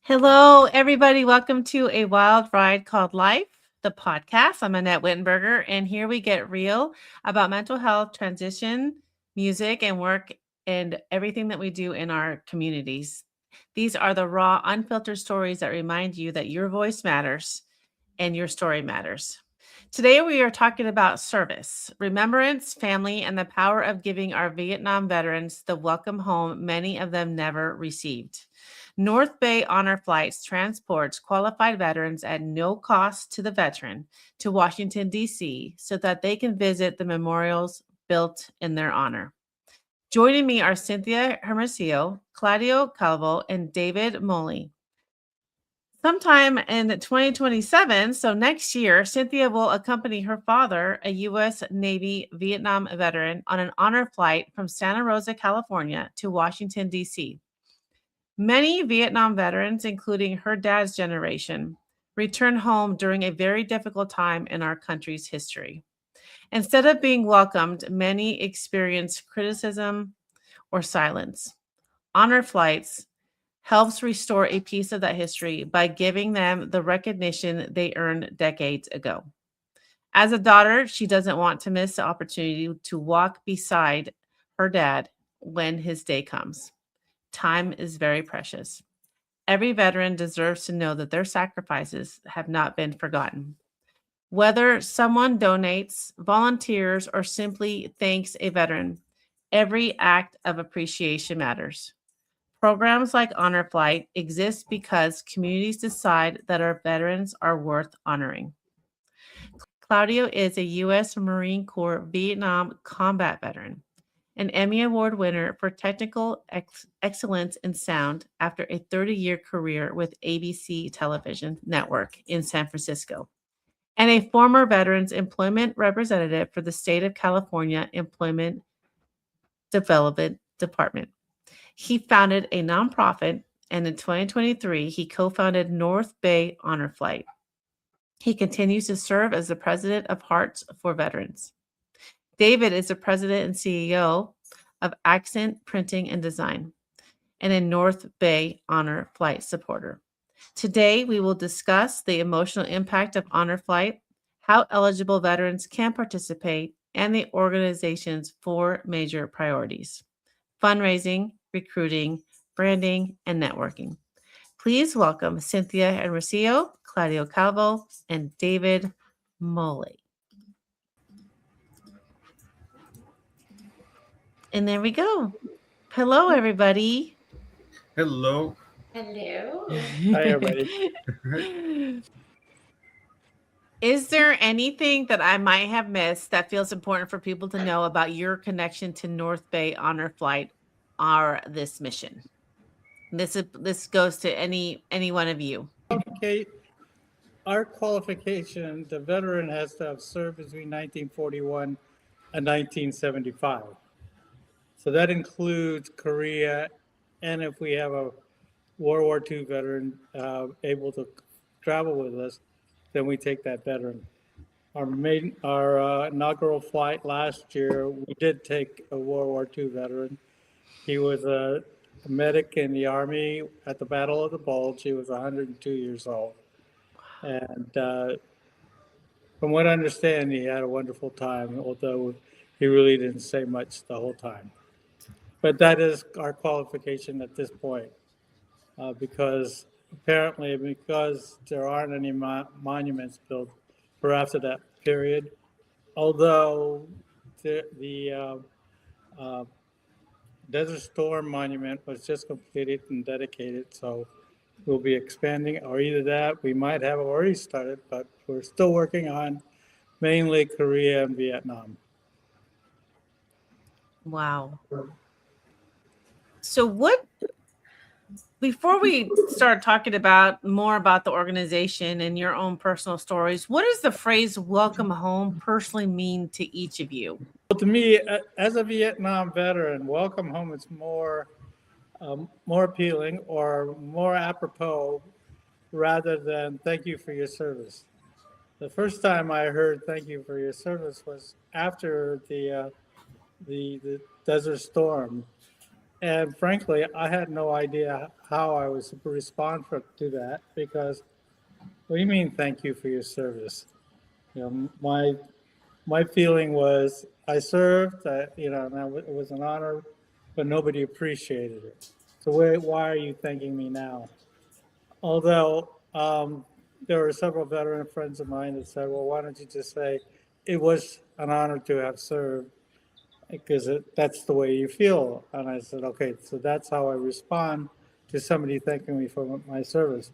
Hello, everybody. Welcome to A Wild Ride Called Life, the podcast. I'm Annette Wittenberger, and here we get real about mental health, transition, music, and work, and everything that we do in our communities. These are the raw, unfiltered stories that remind you that your voice matters and your story matters. Today, we are talking about service, remembrance, family, and the power of giving our Vietnam veterans the welcome home many of them never received. North Bay Honor Flights transports qualified veterans at no cost to the veteran to Washington, D.C., so that they can visit the memorials built in their honor. Joining me are Cynthia Hermosillo, Claudio Calvo, and David Mohle. Sometime in 2027, so next year, Cynthia will accompany her father, a U.S. Navy Vietnam veteran, on an honor flight from Santa Rosa, California to Washington, D.C. Many Vietnam veterans, including her dad's generation, return home during a very difficult time in our country's history. Instead of being welcomed, many experience criticism or silence. Honor flights helps restore a piece of that history by giving them the recognition they earned decades ago. As a daughter, she doesn't want to miss the opportunity to walk beside her dad when his day comes. Time is very precious. Every veteran deserves to know that their sacrifices have not been forgotten. Whether someone donates, volunteers, or simply thanks a veteran, every act of appreciation matters. Programs like Honor Flight exist because communities decide that our veterans are worth honoring. Claudio is a U.S. Marine Corps Vietnam combat veteran, an Emmy Award winner for technical excellence in sound after a 30-year career with ABC Television Network in San Francisco, and a former Veterans Employment Representative for the State of California Employment Development Department. He founded a nonprofit, and in 2023, he co founded North Bay Honor Flight. He continues to serve as the president of Hearts for Veterans. David is the president and CEO of Accent Printing and Design and a North Bay Honor Flight supporter. Today, we will discuss the emotional impact of Honor Flight, how eligible veterans can participate, and the organization's four major priorities: fundraising, recruiting, branding, and networking. Please welcome Cynthia Hermosillo, Claudio Calvo, and David Mohle. And there we go. Hello, everybody. Hello. Hello. Hi, everybody. Is there anything that I might have missed that feels important for people to know about your connection to North Bay Honor Flight or this mission? This goes to any one of you. Okay, our qualification, the veteran has to have served between 1941 and 1975. So that includes Korea, and if we have a World War II veteran able to travel with us, then we take that veteran. Our inaugural flight last year, we did take a World War II veteran. He was a medic in the Army at the Battle of the Bulge. He was 102 years old. And from what I understand, he had a wonderful time, although he really didn't say much the whole time. But that is our qualification at this point, because there aren't any monuments built for after that period, although the Desert Storm Monument was just completed and dedicated, so we'll be expanding, or either that, we might have already started, but we're still working on mainly Korea and Vietnam. Wow. So before we start talking about more about the organization and your own personal stories, what does the phrase welcome home personally mean to each of you? Well, to me, as a Vietnam veteran, welcome home is more appealing or more apropos rather than thank you for your service. The first time I heard thank you for your service was after the Desert Storm. And frankly, I had no idea how I was to respond to that because what do you mean, thank you for your service? My feeling was I served, and it was an honor, but nobody appreciated it. So why are you thanking me now? Although there were several veteran friends of mine that said, well, why don't you just say it was an honor to have served because that's the way you feel. And I said, okay, so that's how I respond to somebody thanking me for my service.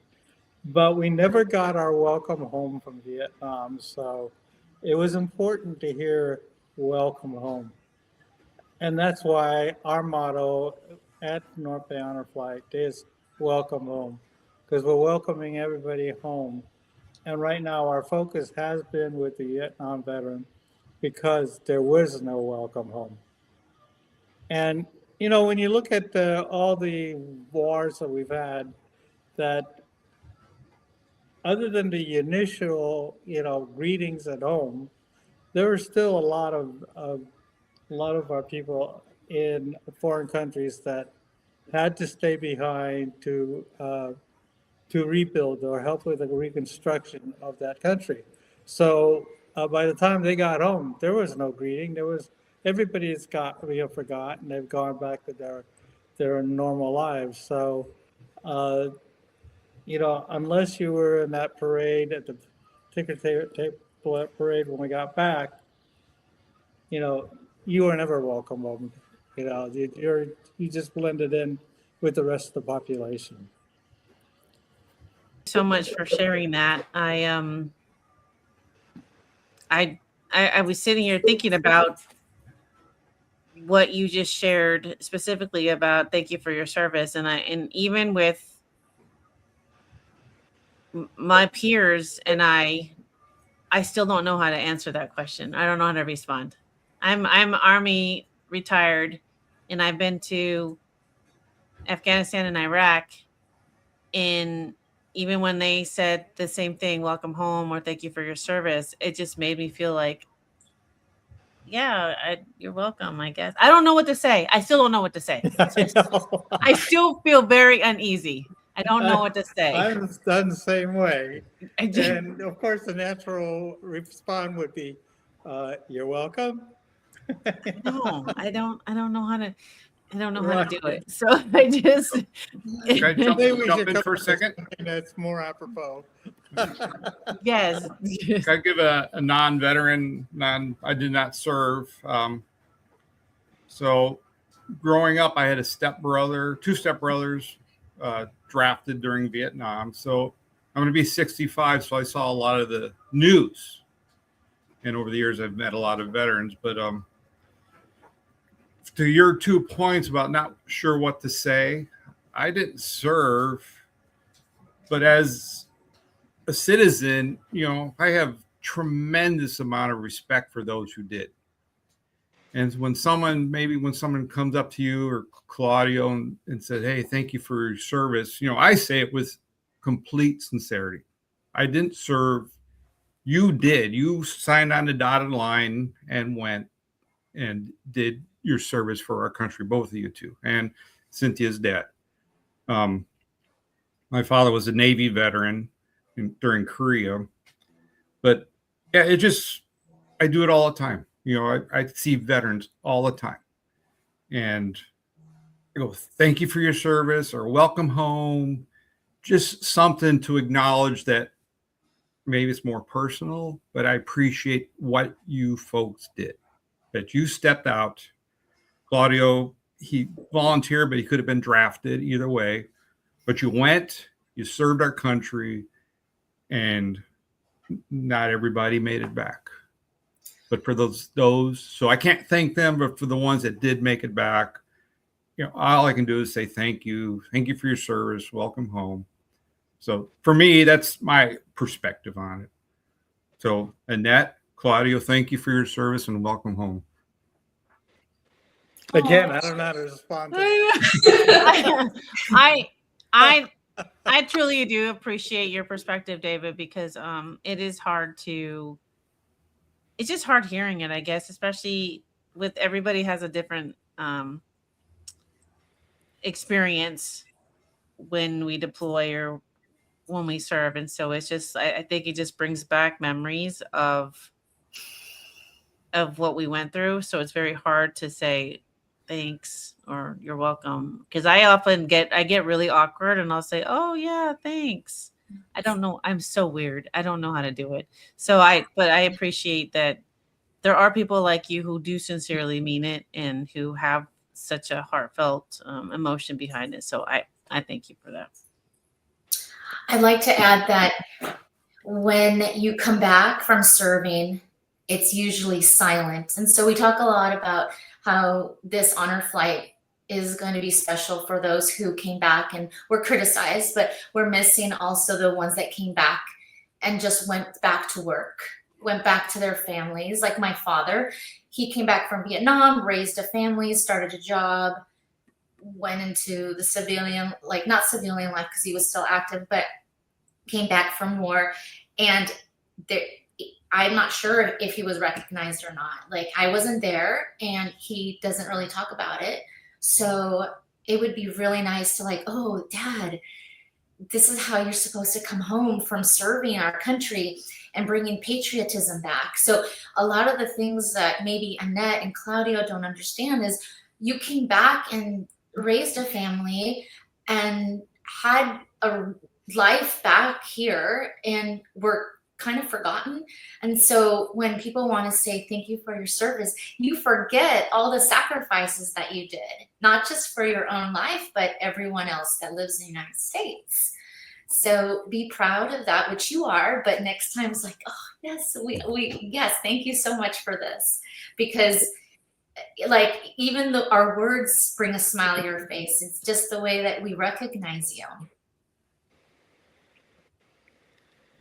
But we never got our welcome home from Vietnam. So it was important to hear welcome home. And that's why our motto at North Bay Honor Flight is welcome home, because we're welcoming everybody home. And right now, our focus has been with the Vietnam veteran because there was no welcome home. And, when you look at all the wars that we've had, that other than the initial, greetings at home, there are still a lot of our people in foreign countries that had to stay behind to rebuild or help with the reconstruction of that country. So by the time they got home, there was no greeting. There was everybody's got forgotten. They've gone back to their normal lives. So uh, unless you were in that parade at the ticker tape parade when we got back, you know, you were never welcome home. You just blended in with the rest of the population. So much for sharing that. I I was sitting here thinking about what you just shared specifically about thank you for your service, and even with my peers and I still don't know how to answer that question. I don't know how to respond. I'm Army retired, and I've been to Afghanistan and Iraq, and even when they said the same thing, welcome home or thank you for your service, it just made me feel like, yeah, you're welcome, I guess. I don't know what to say. I still don't know what to say. I still feel very uneasy. I don't know what to say. I'm done the same way. I just, And of course, the natural response would be, you're welcome. no, I don't know how to. I don't know how to Right. do it. So I just. Can I jump, Maybe we jump should in come for a up with second? something that's more apropos. Yes. Can I give a non-veteran, I did not serve. So growing up, I had two stepbrothers drafted during Vietnam. So I'm going to be 65. So I saw a lot of the news. And over the years, I've met a lot of veterans. But to your 2 points about not sure what to say, I didn't serve, but as a citizen, I have tremendous amount of respect for those who did. And when someone comes up to you or Claudio and said, hey, thank you for your service, I say it with complete sincerity. I didn't serve. You did. You signed on the dotted line and went and did your service for our country, both of you two, and Cynthia's dad. My father was a Navy veteran during Korea, but yeah, I do it all the time. I see veterans all the time, and I go, thank you for your service or welcome home. Just something to acknowledge that maybe it's more personal, but I appreciate what you folks did, that you stepped out. Claudio, he volunteered, but he could have been drafted either way. But you went, you served our country, and not everybody made it back. But for those, so I can't thank them, but for the ones that did make it back, all I can do is say thank you for your service, welcome home. So for me, that's my perspective on it. So Annette, Claudio, thank you for your service and welcome home. Again, I don't know how to respond to that. I truly do appreciate your perspective, David, because it is hard to. It's just hard hearing it, I guess, especially with everybody has a different experience when we deploy or when we serve. And so it's just, I think it just brings back memories of what we went through. So it's very hard to say thanks or you're welcome. Cause I get really awkward and I'll say, oh yeah, thanks. I don't know. I'm so weird. I don't know how to do it. But I appreciate that there are people like you who do sincerely mean it and who have such a heartfelt emotion behind it. So I thank you for that. I'd like to add that when you come back from serving, it's usually silent. And so we talk a lot about how this honor flight is going to be special for those who came back and were criticized, but we're missing also the ones that came back and just went back to work, went back to their families. Like my father, he came back from Vietnam, raised a family, started a job, went into the civilian, like not civilian life because he was still active, but came back from war. And I'm not sure if he was recognized or not. Like I wasn't there and he doesn't really talk about it. So it would be really nice to like, oh, Dad, this is how you're supposed to come home from serving our country and bringing patriotism back. So a lot of the things that maybe Annette and Claudio don't understand is you came back and raised a family and had a life back here and were kind of forgotten. And so when people want to say thank you for your service, you forget all the sacrifices that you did, not just for your own life, but everyone else that lives in the United States. So be proud of that, which you are, but next time it's like, oh yes, yes, thank you so much for this. Because like even though our words bring a smile to your face, it's just the way that we recognize you.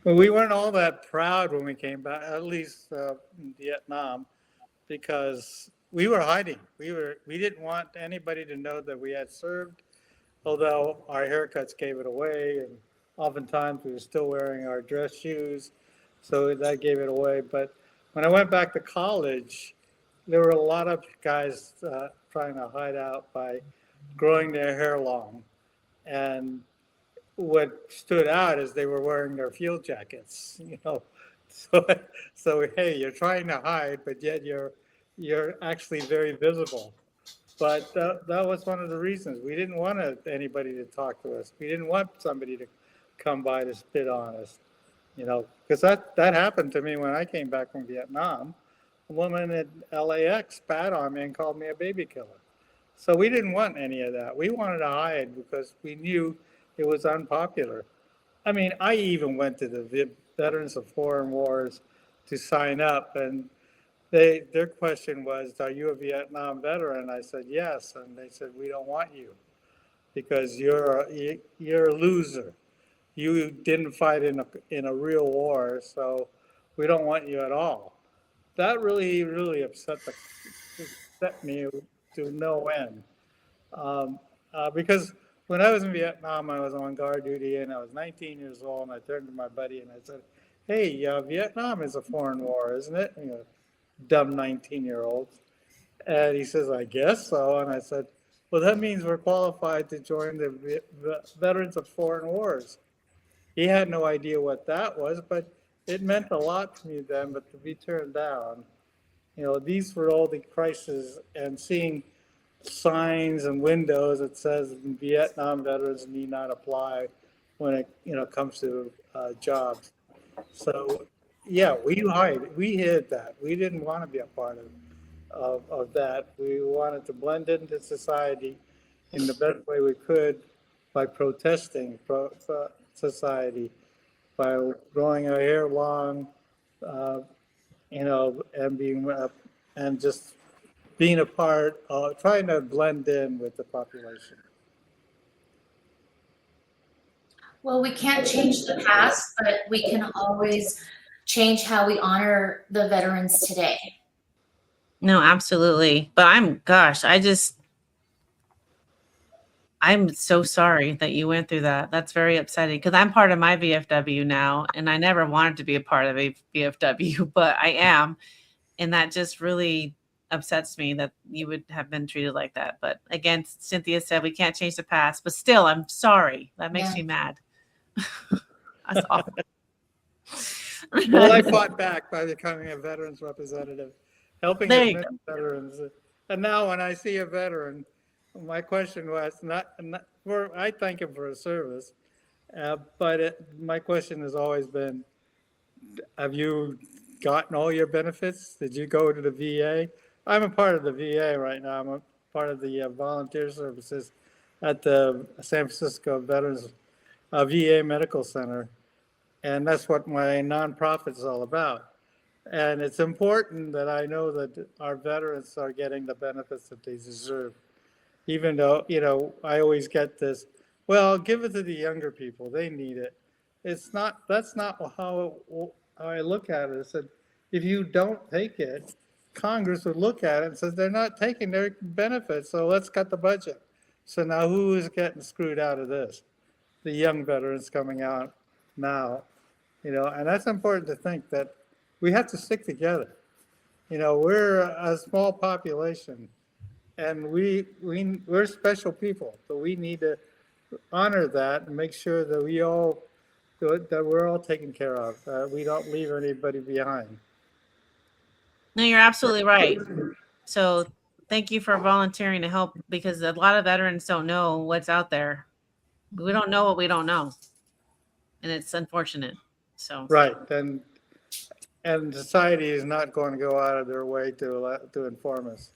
Well, we weren't all that proud when we came back, at least in Vietnam, because we were hiding. We didn't want anybody to know that we had served, although our haircuts gave it away, and oftentimes we were still wearing our dress shoes, so that gave it away. But when I went back to college, there were a lot of guys trying to hide out by growing their hair long, and what stood out is they were wearing their field jackets, you know. So hey, you're trying to hide, but yet you're actually very visible. But that was one of the reasons we didn't want anybody to talk to us. We didn't want somebody to come by to spit on us, you know, because that happened to me when I came back from Vietnam. A woman at LAX spat on me and called me a baby killer. So we didn't want any of that. We wanted to hide because we knew it was unpopular. I mean, I even went to the Veterans of Foreign Wars to sign up, and their question was, "Are you a Vietnam veteran?" I said, "Yes," and they said, "We don't want you because you're a loser. You didn't fight in a real war, so we don't want you at all." That really upset me to no end. Because when I was in Vietnam, I was on guard duty and I was 19 years old, and I turned to my buddy and I said, "Hey, Vietnam is a foreign war, isn't it?" You know, dumb 19-year-olds. And he says, "I guess so." And I said, "Well, that means we're qualified to join the Veterans of Foreign Wars." He had no idea what that was, but it meant a lot to me then, but to be turned down, you know, these were all the crises, and seeing signs and windows that says Vietnam veterans need not apply when it, you know, comes to jobs. So yeah, we hid that. We didn't want to be a part of that. We wanted to blend into society in the best way we could by protesting society, by growing our hair long, you know, and being and just being a part of trying to blend in with the population. Well, we can't change the past, but we can always change how we honor the veterans today. No, absolutely. But I'm so sorry that you went through that. That's very upsetting because I'm part of my VFW now, and I never wanted to be a part of a VFW, but I am. And that just really upsets me that you would have been treated like that. But again, Cynthia said we can't change the past, but still, I'm sorry. That makes me mad. That's awful. Well, I fought back by becoming a veterans representative, helping as many veterans. And now when I see a veteran, my question was I thank him for his service, but my question has always been, have you gotten all your benefits? Did you go to the VA? I'm a part of the VA right now. I'm a part of the volunteer services at the San Francisco Veterans VA Medical Center. And that's what my nonprofit is all about. And it's important that I know that our veterans are getting the benefits that they deserve. Even though, I always get this, well, give it to the younger people. They need it. That's not how I look at it. I said, if you don't take it, Congress would look at it and says they're not taking their benefits, so let's cut the budget. So now who is getting screwed out of this? The young veterans coming out now, and that's important to think that we have to stick together. We're a small population and we're special people, so we need to honor that and make sure that we're all taken care of. We don't leave anybody behind. No, you're absolutely right. So thank you for volunteering to help, because a lot of veterans don't know what's out there. We don't know what we don't know. And it's unfortunate. So right. And society is not going to go out of their way to inform us.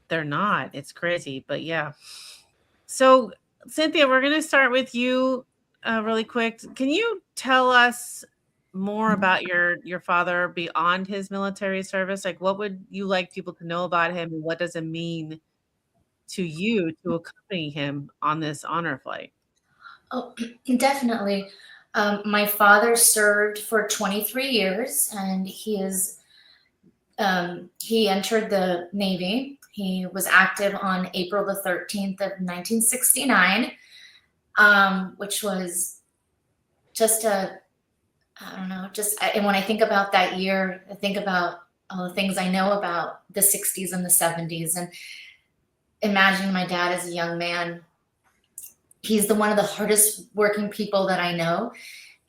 They're not. It's crazy, but yeah. So Cynthia, we're going to start with you really quick. Can you tell us more about your father beyond his military service? Like, what would you like people to know about him, and what does it mean to you to accompany him on this honor flight? Oh, definitely. My father served for 23 years, and he entered the Navy. He was active on April the 13th of 1969, which was just and when I think about that year, I think about all the things I know about the 60s and the 70s, and imagining my dad as a young man. He's one of the hardest working people that I know.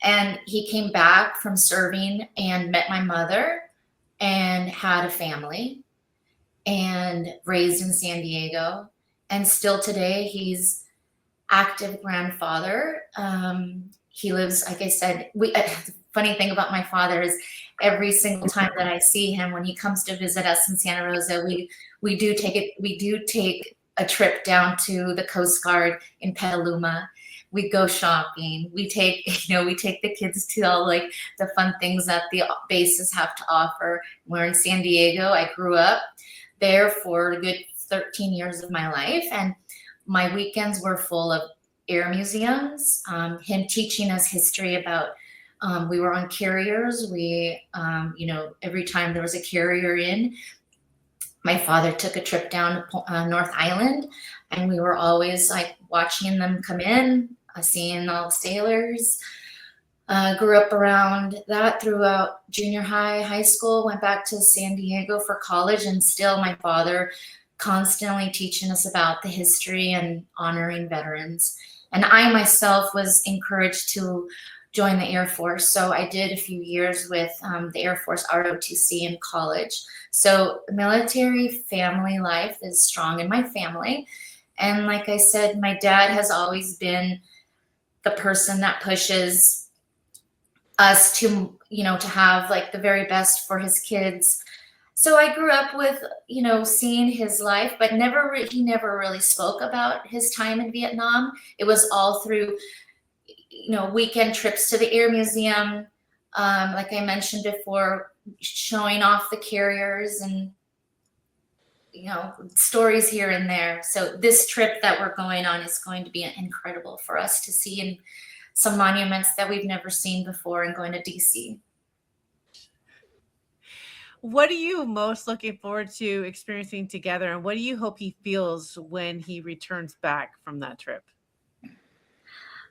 And he came back from serving and met my mother and had a family and raised in San Diego. And still today, he's active grandfather. He lives, like I said, the funny thing about my father is every single time that I see him, when he comes to visit us in Santa Rosa, we do take a trip down to the Coast Guard in Petaluma. We go shopping. We take the kids to all like the fun things that the bases have to offer. We're in San Diego. I grew up there for a good 13 years of my life, and my weekends were full of air museums. Him teaching us history about. We were on carriers. We, every time there was a carrier in, my father took a trip down to North Island, and we were always like watching them come in, seeing all the sailors. Grew up around that throughout junior high, high school, went back to San Diego for college, and still my father constantly teaching us about the history and honoring veterans. And I myself was encouraged to join the Air Force. So I did a few years with the Air Force ROTC in college. So military family life is strong in my family. And like I said, my dad has always been the person that pushes us to have like the very best for his kids. So I grew up with, seeing his life, but he never really spoke about his time in Vietnam. It was all through, weekend trips to the Air Museum. Like I mentioned before, showing off the carriers and, stories here and there. So this trip that we're going on is going to be incredible for us to see, and some monuments that we've never seen before, and going to DC. What are you most looking forward to experiencing together, and what do you hope he feels when he returns back from that trip?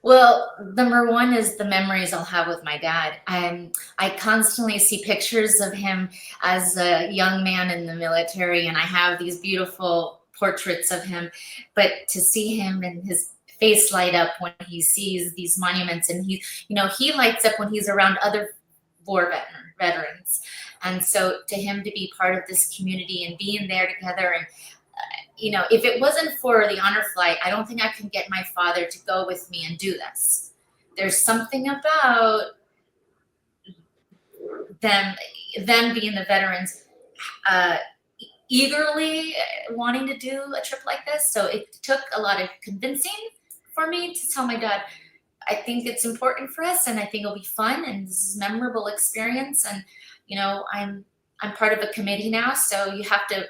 Well, number one is the memories I'll have with my dad. I constantly see pictures of him as a young man in the military, and I have these beautiful portraits of him. But to see him and his face light up when he sees these monuments, and he lights up when he's around other veterans. And so to him to be part of this community and being there together, and if it wasn't for the honor flight, I don't think I can get my father to go with me and do this. There's something about them being the veterans, eagerly wanting to do a trip like this. So it took a lot of convincing for me to tell my dad, I think it's important for us, and I think it'll be fun, and this is a memorable experience. And I'm part of a committee now, so you have to.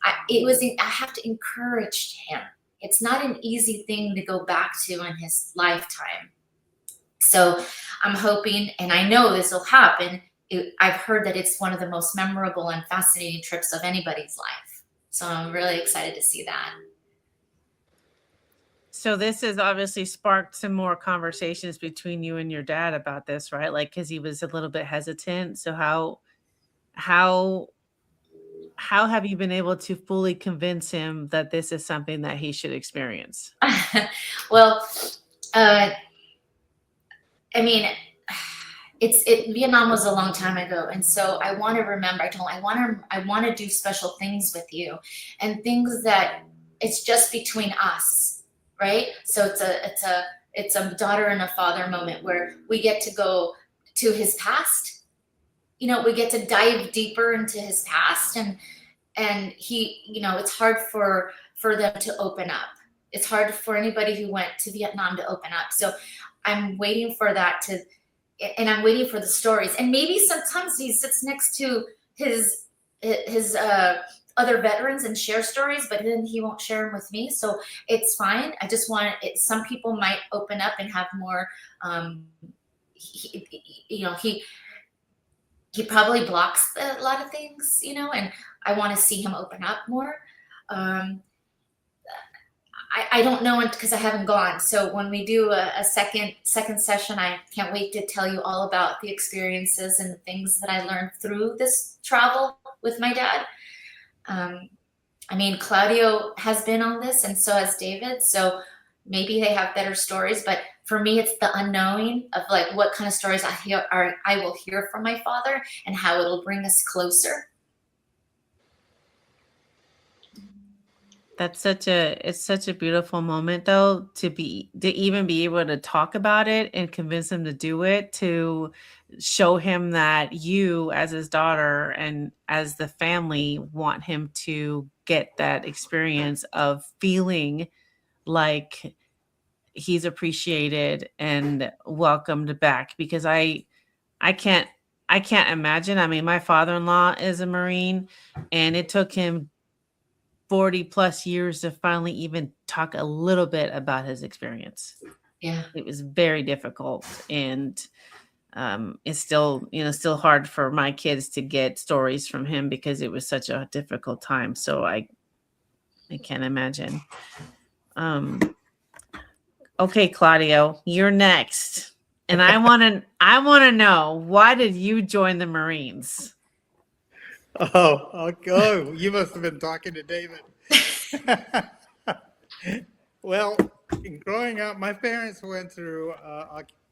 I have to encourage him. It's not an easy thing to go back to in his lifetime. So I'm hoping, and I know this will happen. I've heard that it's one of the most memorable and fascinating trips of anybody's life. So I'm really excited to see that. So this has obviously sparked some more conversations between you and your dad about this, right? Like, because he was a little bit hesitant. So how have you been able to fully convince him that this is something that he should experience? Well, I mean, Vietnam was a long time ago, and so I want to remember. I told him I want to do special things with you, and things that it's just between us, right? So it's a daughter and a father moment where we get to go to his past. We get to dive deeper into his past, and he, it's hard for them to open up. It's hard for anybody who went to Vietnam to open up. So I'm waiting for that and I'm waiting for the stories. And maybe sometimes he sits next to his other veterans and share stories, but then he won't share them with me. So it's fine. I just want it. Some people might open up and have more. He probably blocks a lot of things, and I want to see him open up more. I don't know because I haven't gone. So when we do a second session, I can't wait to tell you all about the experiences and the things that I learned through this travel with my dad. Claudio has been on this, and so has David. So maybe they have better stories, but for me, it's the unknowing of like what kind of stories I will hear from my father and how it'll bring us closer. It's such a beautiful moment though, to even be able to talk about it and convince him to do it, to show him that you as his daughter and as the family want him to get that experience of feeling like he's appreciated and welcomed back. Because I can't imagine. My father-in-law is a Marine, and it took him 40 plus years to finally even talk a little bit about his experience. Yeah. It was very difficult. And it's still hard for my kids to get stories from him because it was such a difficult time. So I can't imagine. Okay, Claudio, you're next. And I want to know, why did you join the Marines? Oh, you must have been talking to David. Well, growing up, my parents went through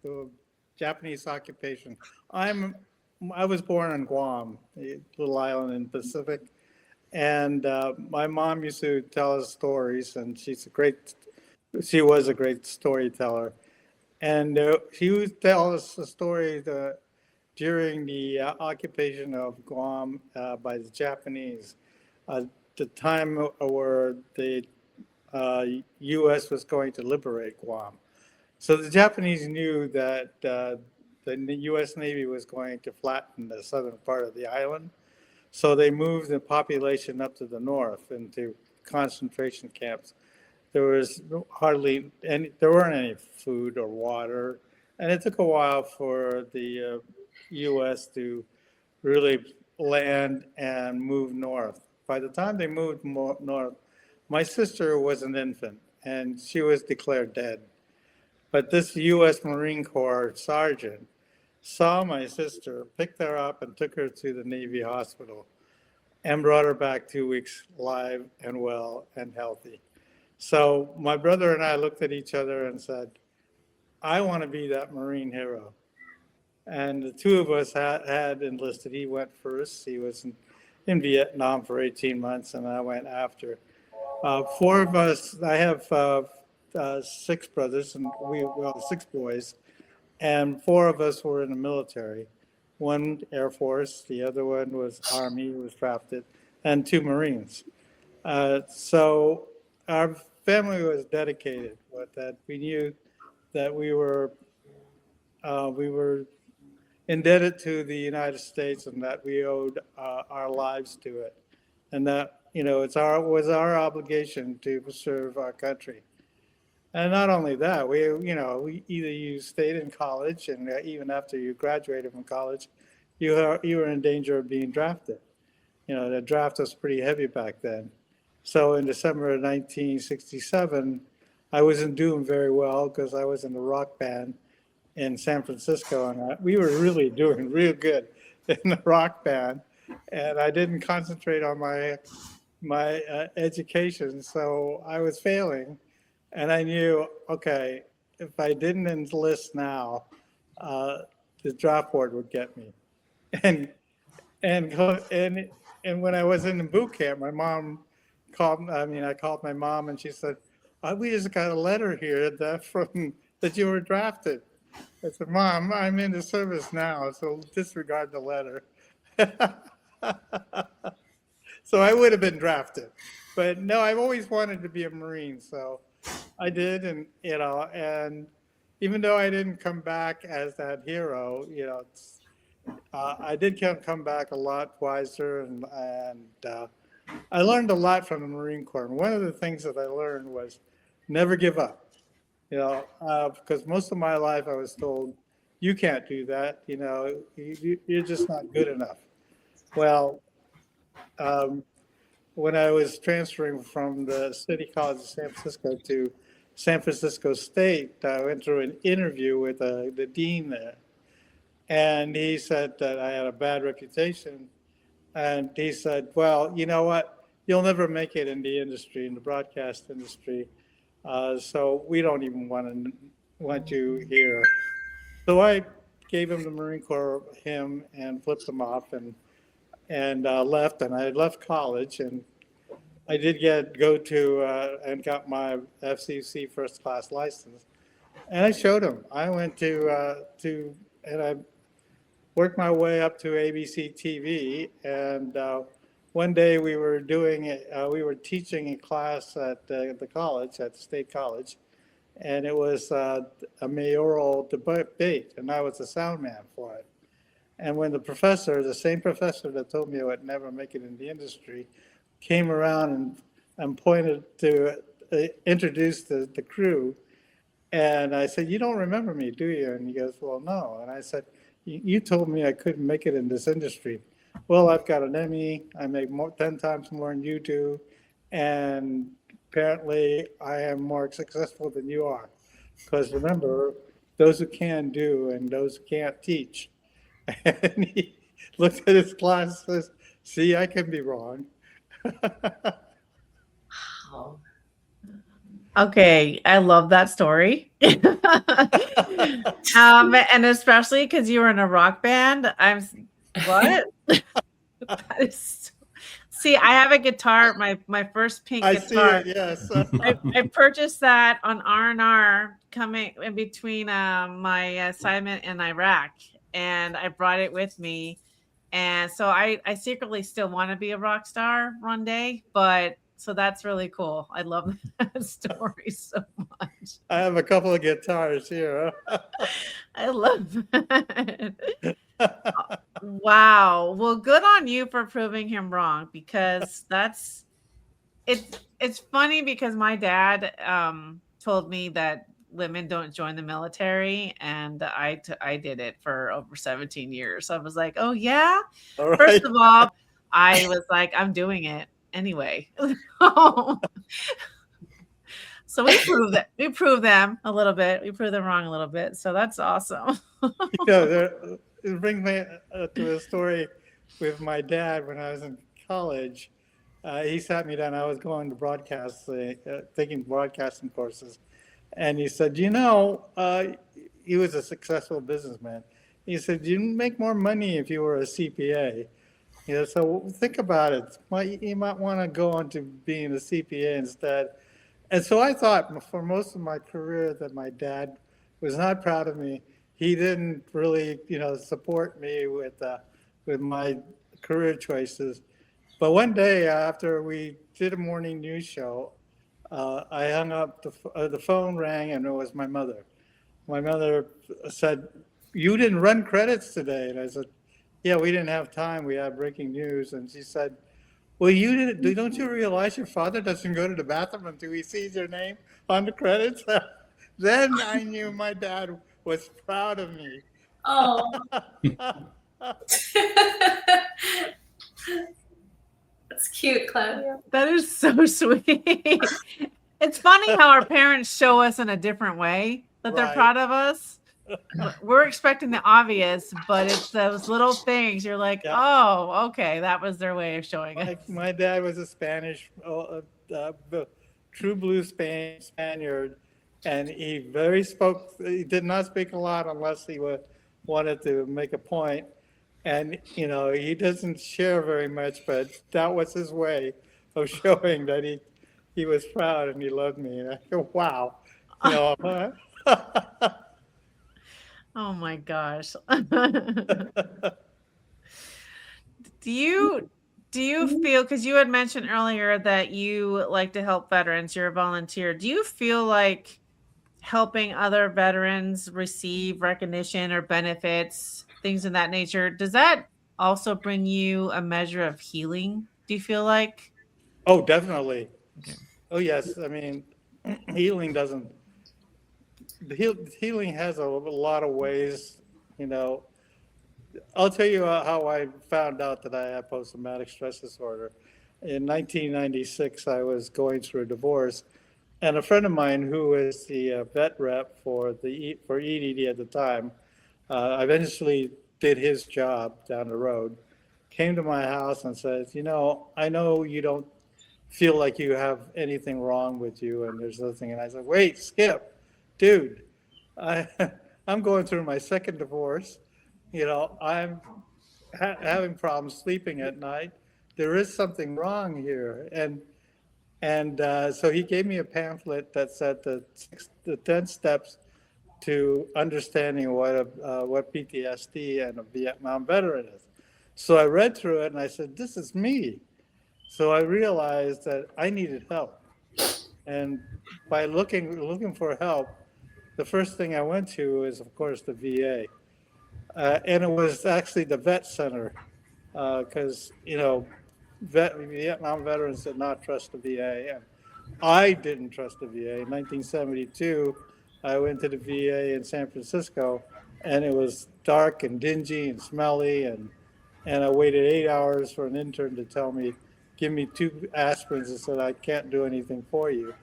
the Japanese occupation. I was born on Guam, a little island in the Pacific, and my mom used to tell us stories, and she was a great storyteller. And she would tell us a story during the occupation of Guam by the Japanese, the time where the U.S. was going to liberate Guam. So the Japanese knew that the U.S. Navy was going to flatten the southern part of the island. So they moved the population up to the north into concentration camps. There was there weren't any food or water. And it took a while for the U.S. to really land and move north. By the time they moved north, my sister was an infant and she was declared dead. But this U.S. Marine Corps sergeant saw my sister, picked her up, and took her to the Navy hospital and brought her back 2 weeks live and well and healthy. So my brother and I looked at each other and said, I want to be that Marine hero. And the two of us had enlisted. He went first. He was in Vietnam for 18 months, and I went after. Four of us, I have 6 brothers, and well, 6 boys, and 4 of us were in the military. One Air Force, the other one was Army, was drafted, and 2 Marines. So our family was dedicated with that. We knew that we were indebted to the United States and that we owed our lives to it, and that it was our obligation to serve our country. And not only that, we either you stayed in college, and even after you graduated from college, you were in danger of being drafted. The draft was pretty heavy back then. So in December of 1967, I wasn't doing very well because I was in a rock band in San Francisco, and we were really doing real good in the rock band, and I didn't concentrate on my education, so I was failing. And I knew, okay, if I didn't enlist now, the draft board would get me. And when I was in the boot camp, my mom called. I called my mom, and she said, "We just got a letter here that you were drafted." I said, "Mom, I'm in the service now, so disregard the letter." So I would have been drafted, but no, I've always wanted to be a Marine, so I did, and and even though I didn't come back as that hero, I did come back a lot wiser, and I learned a lot from the Marine Corps. And one of the things that I learned was never give up. Because most of my life I was told, you can't do that. You're just not good enough. Well, when I was transferring from the City College of San Francisco to San Francisco State, I went through an interview with the dean there. And he said that I had a bad reputation. And he said, well, you know what? You'll never make it in the industry, in the broadcast industry. So we don't even want you here. So I gave him the Marine Corps hymn and flipped him off and left. And I left college, and I did go to and got my FCC first class license. And I showed him. I went to and I worked my way up to ABC TV. And one day we were teaching a class at the college, at the State College, and it was a mayoral debate, and I was the sound man for it. And when the same professor that told me I would never make it in the industry, came around and pointed to introduce the crew, and I said, "You don't remember me, do you?" And he goes, "Well, no." And I said, "You told me I couldn't make it in this industry." Well, I've got an Emmy. I make 10 times more than you do. And apparently I am more successful than you are. Because remember, those who can do and those who can't teach. And he looked at his class and says, "See, I can be wrong." Wow. Okay, I love that story. And especially because you were in a rock band. What? That is see, I have a guitar, my first pink I guitar. see it, yes. I purchased that on R&R coming in between my assignment in Iraq, and I brought it with me. And so I secretly still want to be a rock star one day, but so that's really cool. I love that story so much. I have a couple of guitars here. I love it. Wow. Well, good on you for proving him wrong, because it's funny because my dad told me that women don't join the military, and I did it for over 17 years. So I was like, "Oh yeah." All right. First of all, I was like, "I'm doing it anyway." So we proved that we proved them a little bit. We proved them wrong a little bit. So that's awesome. It brings me to a story with my dad when I was in college. He sat me down. I was going to taking broadcasting courses, and he said, he was a successful businessman. He said, "You'd make more money if you were a CPA." So think about it. You might want to go on to being a CPA instead. And so I thought for most of my career that my dad was not proud of me. He didn't really, support me with my career choices. But one day after we did a morning news show, I hung up, the phone rang, and it was my mother. My mother said, "You didn't run credits today." And I said, "Yeah, we didn't have time. We had breaking news." And she said, "Well, don't you realize your father doesn't go to the bathroom until he sees your name on the credits?" Then I knew my dad was proud of me. Oh. That's cute, Claudio. That is so sweet. It's funny how our parents show us in a different way that they're Right. proud of us. We're expecting the obvious, but it's those little things. You're like, Yeah. oh, okay, that was their way of showing us. My dad was a Spanish, true blue Spaniard, and he did not speak a lot unless he wanted to make a point. And, he doesn't share very much, but that was his way of showing that he was proud and he loved me. And I go, wow. Oh my gosh. Do you feel, because you had mentioned earlier that you like to help veterans, you're a volunteer. Do you feel like helping other veterans receive recognition or benefits, things of that nature, does that also bring you a measure of healing? Do you feel like? Oh, definitely. Okay. Oh, yes. I mean, healing has a lot of ways, I'll tell you how I found out that I had post-traumatic stress disorder. In 1996, I was going through a divorce, and a friend of mine who was the vet rep for EDD at the time, eventually did his job down the road, came to my house and says, I know you don't feel like you have anything wrong with you, and there's nothing. And I said, wait, Skip, dude, I'm going through my second divorce. I'm having problems sleeping at night. There is something wrong here. And so he gave me a pamphlet that said the 10 steps to understanding what PTSD and a Vietnam veteran is. So I read through it and I said, this is me. So I realized that I needed help. And by looking for help, the first thing I went to is, of course, the VA. And it was actually the vet center, because, Vietnam veterans did not trust the VA. And I didn't trust the VA. In 1972, I went to the VA in San Francisco, and it was dark and dingy and smelly. And I waited 8 hours for an intern to tell me, give me 2 aspirins, and said, I can't do anything for you.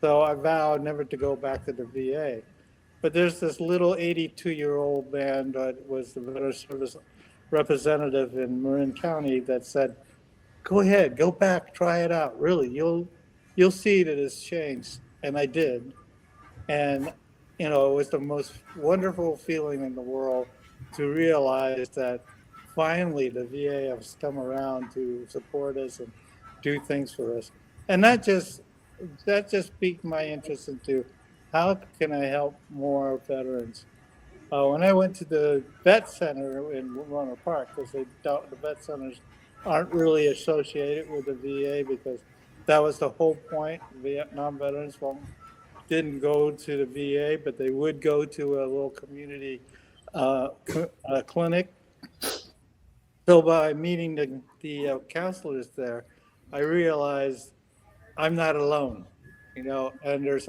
So I vowed never to go back to the VA. But there's this little 82-year-old man that was the Veteran Service representative in Marin County that said, go ahead, go back, try it out. Really, you'll see that it's changed. And I did. And, it was the most wonderful feeling in the world to realize that finally the VA has come around to support us and do things for us. And that just piqued my interest into how can I help more veterans? When I went to the vet center in Roanoke Park, because the vet centers aren't really associated with the VA, because that was the whole point. Vietnam veterans didn't go to the VA, but they would go to a little community clinic. So by meeting the counselors there, I realized I'm not alone, and there's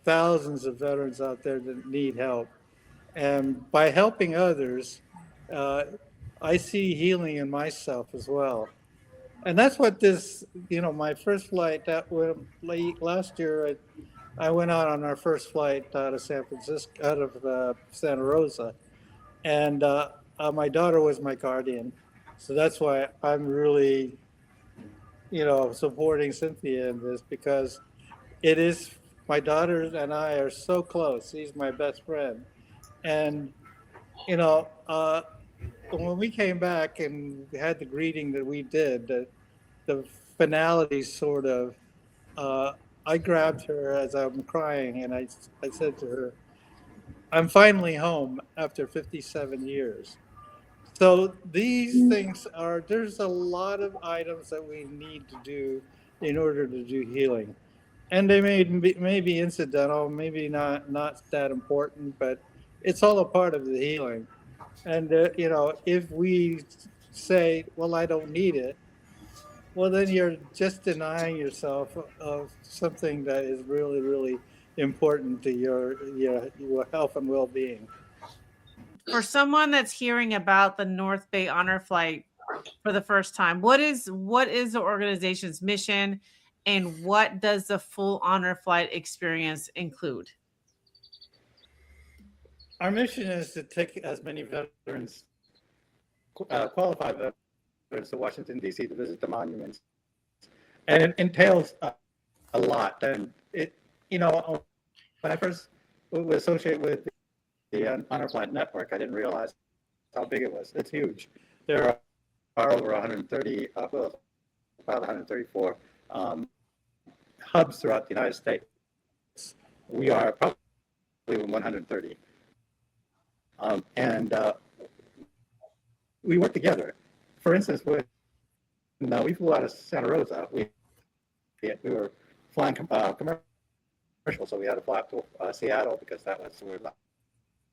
thousands of veterans out there that need help. And by helping others, I see healing in myself as well. And that's what this, my first flight that went late last year. I went out on our first flight out of San Francisco, out of Santa Rosa, and my daughter was my guardian, so that's why I'm really, supporting Cynthia in this because it is my daughter and I are so close. She's my best friend, and you know, uh, when we came back and had the greeting that we did, the finality sort of, uh, I grabbed her as I'm crying and I said to her, I'm finally home after 57 years. So these things there's a lot of items that we need to do in order to do healing. And they may be incidental, maybe not that important, but it's all a part of the healing. And, if we say, well, I don't need it, well, then you're just denying yourself of something that is really, really important to your health and well-being. For someone that's hearing about the North Bay Honor Flight for the first time, what is the organization's mission, and what does the full honor flight experience include? Our mission is to take as many veterans, qualified veterans to Washington, D.C. to visit the monuments. And it entails a lot. And when I first was associated with the Honor Flight Network, I didn't realize how big it was. It's huge. There are over 130, about 134 hubs throughout the United States. We are probably 130. And we work together. For instance, when we flew out of Santa Rosa, we were flying commercial, so we had to fly up to Seattle because that was where the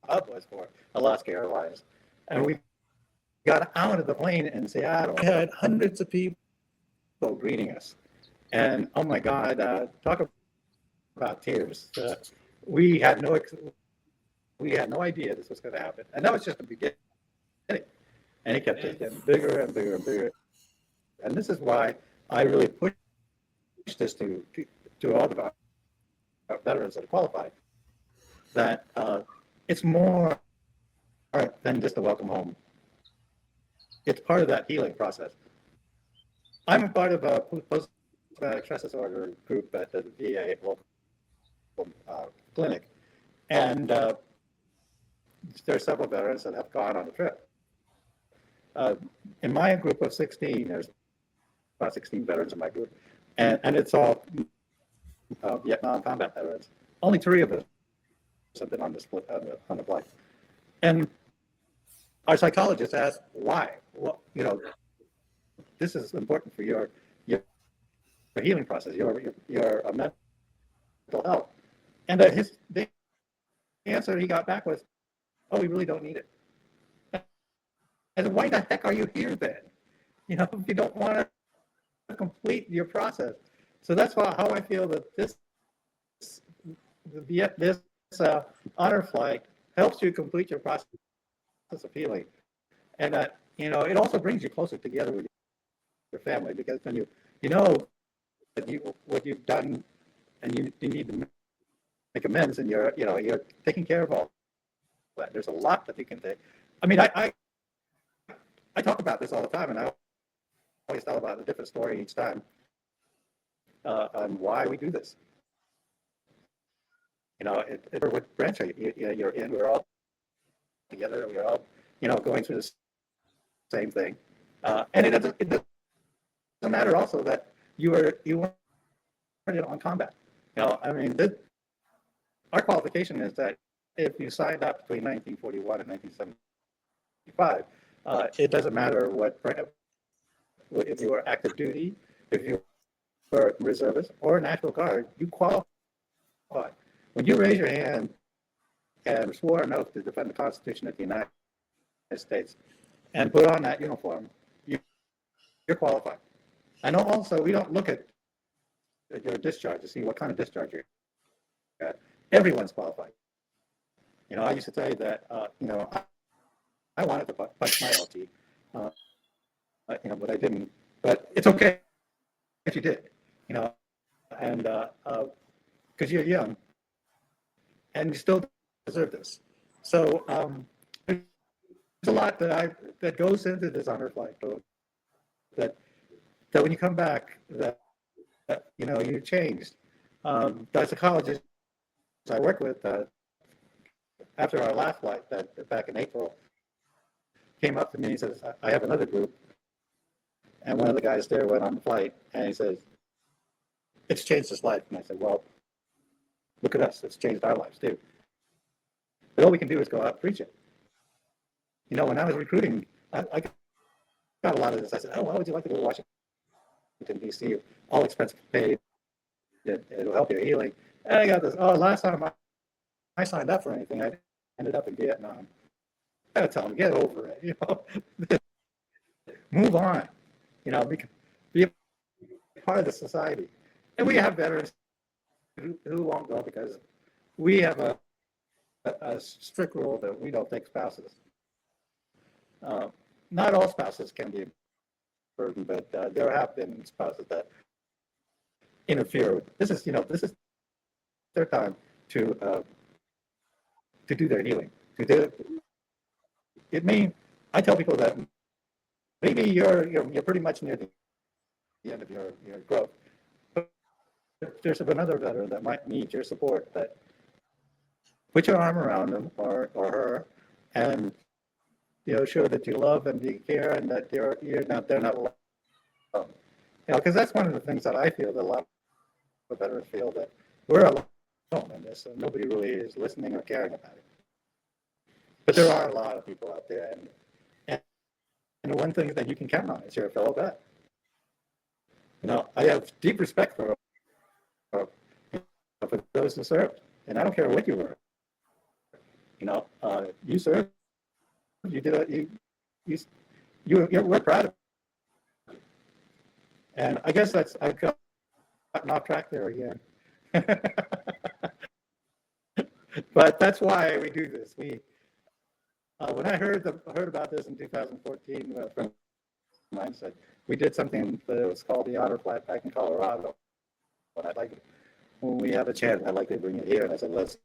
hub was for Alaska Airlines. And we got out of the plane in Seattle. We had hundreds of people greeting us. And oh my God, talk about tears. We had no idea this was going to happen. And that was just the beginning. And it kept getting bigger and bigger and bigger. And this is why I really push this to all of our veterans that are qualified, that it's more than just a welcome home. It's part of that healing process. I'm a part of a post-traumatic stress disorder group at the VA local clinic. And there are several veterans that have gone on the trip. In my group of 16, there's about 16 veterans in my group, and it's all Vietnam combat veterans. Only 3 of us have been on the flight. And our psychologist asked why. Well, this is important for your healing process, your mental health. And the answer he got back was, "Oh, we really don't need it." And why the heck are you here then? If you don't want to complete your process. So that's how I feel that this honor flight helps you complete your process of healing, and that it also brings you closer together with your family, because when you know that what you've done, and you need to make amends, and you're taking care of all that. There's a lot that you can take. I mean, I talk about this all the time, and I always tell about a different story each time on why we do this. What branch you're in, we're all together, we're all, going through the same thing. And it doesn't matter also that you weren't on combat. Our qualification is that if you signed up between 1941 and 1975, it doesn't matter if you were active duty, if you were reservist or National Guard, you qualify. When you raise your hand and swore an oath to defend the Constitution of the United States and put on that uniform, you're qualified. I know also we don't look at your discharge to see what kind of discharge you got. Everyone's qualified. I used to say that, I wanted to punch my LT, but I didn't but it's okay if you did, and because you're young and you still deserve this. So there's a lot that goes into this honor flight, though, that when you come back, that you're changed. The psychologist I work with, after our last flight, that back in April, came up to me and says, "I have another group," and one of the guys there went on the flight, and he says, "It's changed his life." And I said, "Well, look at us; it's changed our lives too. But all we can do is go out and preach it." When I was recruiting, I got a lot of this. I said, "Oh, how would you like to go to Washington, D.C.? All expenses paid. It'll help your healing." And I got this. Oh, last time I signed up for anything, I ended up in Vietnam. I gotta tell them, get over it. Move on. Be a part of the society. And we have veterans who won't go because we have a strict rule that we don't take spouses. Not all spouses can be a burden, but there have been spouses that interfere. This is their time to do their healing. I tell people that maybe you're pretty much near the end of your growth, but there's another veteran that might need your support. That put your arm around them or her, and show that you love and you care, and that they're not alone. Because that's one of the things that I feel that a lot of veterans feel, that we're alone in this, and nobody really is listening or caring about it. But there are a lot of people out there, and the one thing that you can count on is your fellow vet. I have deep respect for those who served, and I don't care what you were. You served. You did it. We're proud of it. And I guess I've gotten off track there again. But that's why we do this. When I heard about this in 2014, a friend of mine said, we did something that was called the Honor Flight back in Colorado. But when we have a chance, I'd like to bring it here. And I said, let's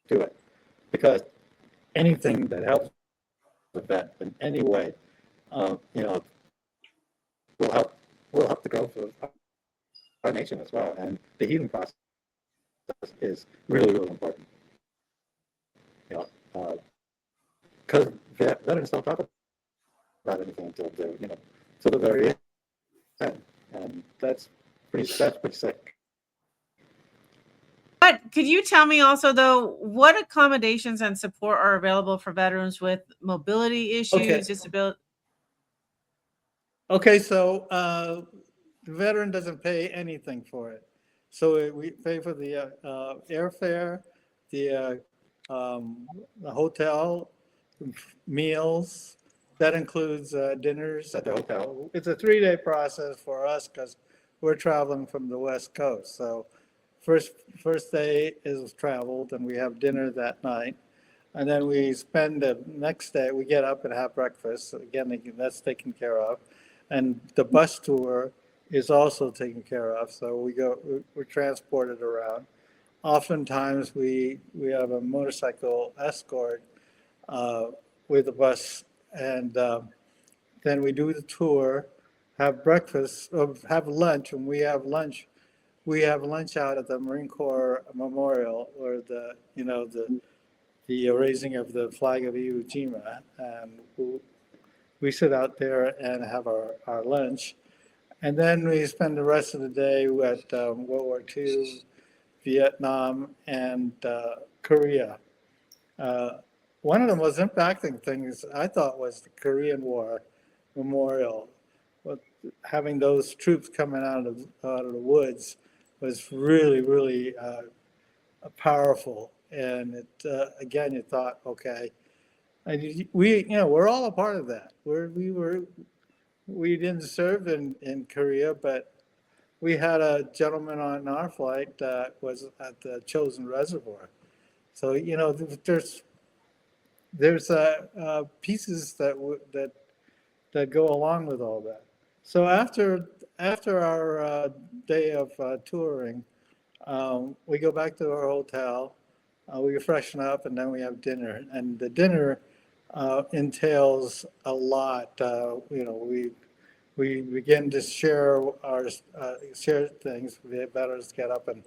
do it. Because anything that helps the vet in any way, will help the growth of our nation as well. And the healing process is really, really important. Because veterans don't talk about anything until the very end, and that's pretty sick. But could you tell me also, though, what accommodations and support are available for veterans with mobility issues, disability? Okay, so the veteran doesn't pay anything for it. So we pay for the airfare, the hotel, meals. That includes dinners at the hotel. It's a 3-day process for us because we're traveling from the West Coast. So first day is traveled, and we have dinner that night. And then we spend the next day, we get up and have breakfast. So again, that's taken care of. And the bus tour is also taken care of. So we're transported around. Oftentimes we have a motorcycle escort with the bus, and then we do the tour, have breakfast, or have lunch. When we have lunch out at the Marine Corps Memorial, or the raising of the flag of Iwo Jima, and we sit out there and have our lunch. And then we spend the rest of the day at World War II, Vietnam, and Korea. One of the most impacting things I thought was the Korean War Memorial. Having those troops coming out of the woods was really, really powerful. And it again, you thought, okay, and we're all a part of that. We didn't serve in Korea, but we had a gentleman on our flight that was at the Chosin Reservoir. So there's pieces that go along with all that. So after our day of touring, we go back to our hotel, we freshen up, and then we have dinner. And the dinner entails a lot. We begin to share share things. The veterans get up and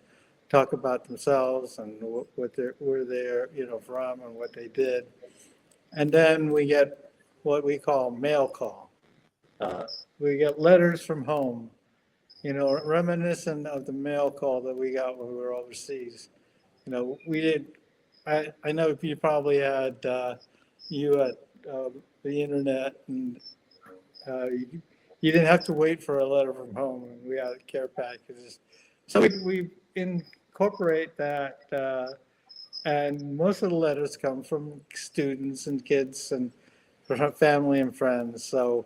talk about themselves and where they're from and what they did. And then we get what we call mail call. We get letters from home, reminiscent of the mail call that we got when we were overseas. We did. I know you probably had you at the internet, and you didn't have to wait for a letter from home, and we had care packages. So we incorporate that, and most of the letters come from students and kids and from family and friends. So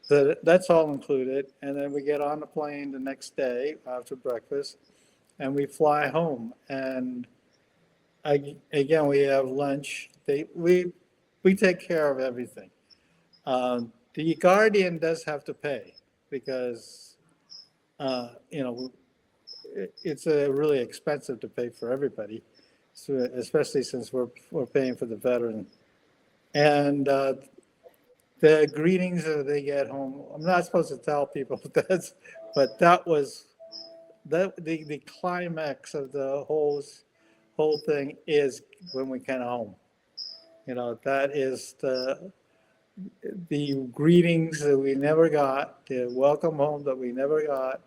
that's all included. And then we get on the plane the next day after breakfast, and we fly home. And again, we have lunch. We take care of everything. The guardian does have to pay because, it's really expensive to pay for everybody, so especially since we're paying for the veteran. And the greetings that they get home, I'm not supposed to tell people this, but that was the climax of the whole thing is when we get home. That is the greetings that we never got, the welcome home that we never got,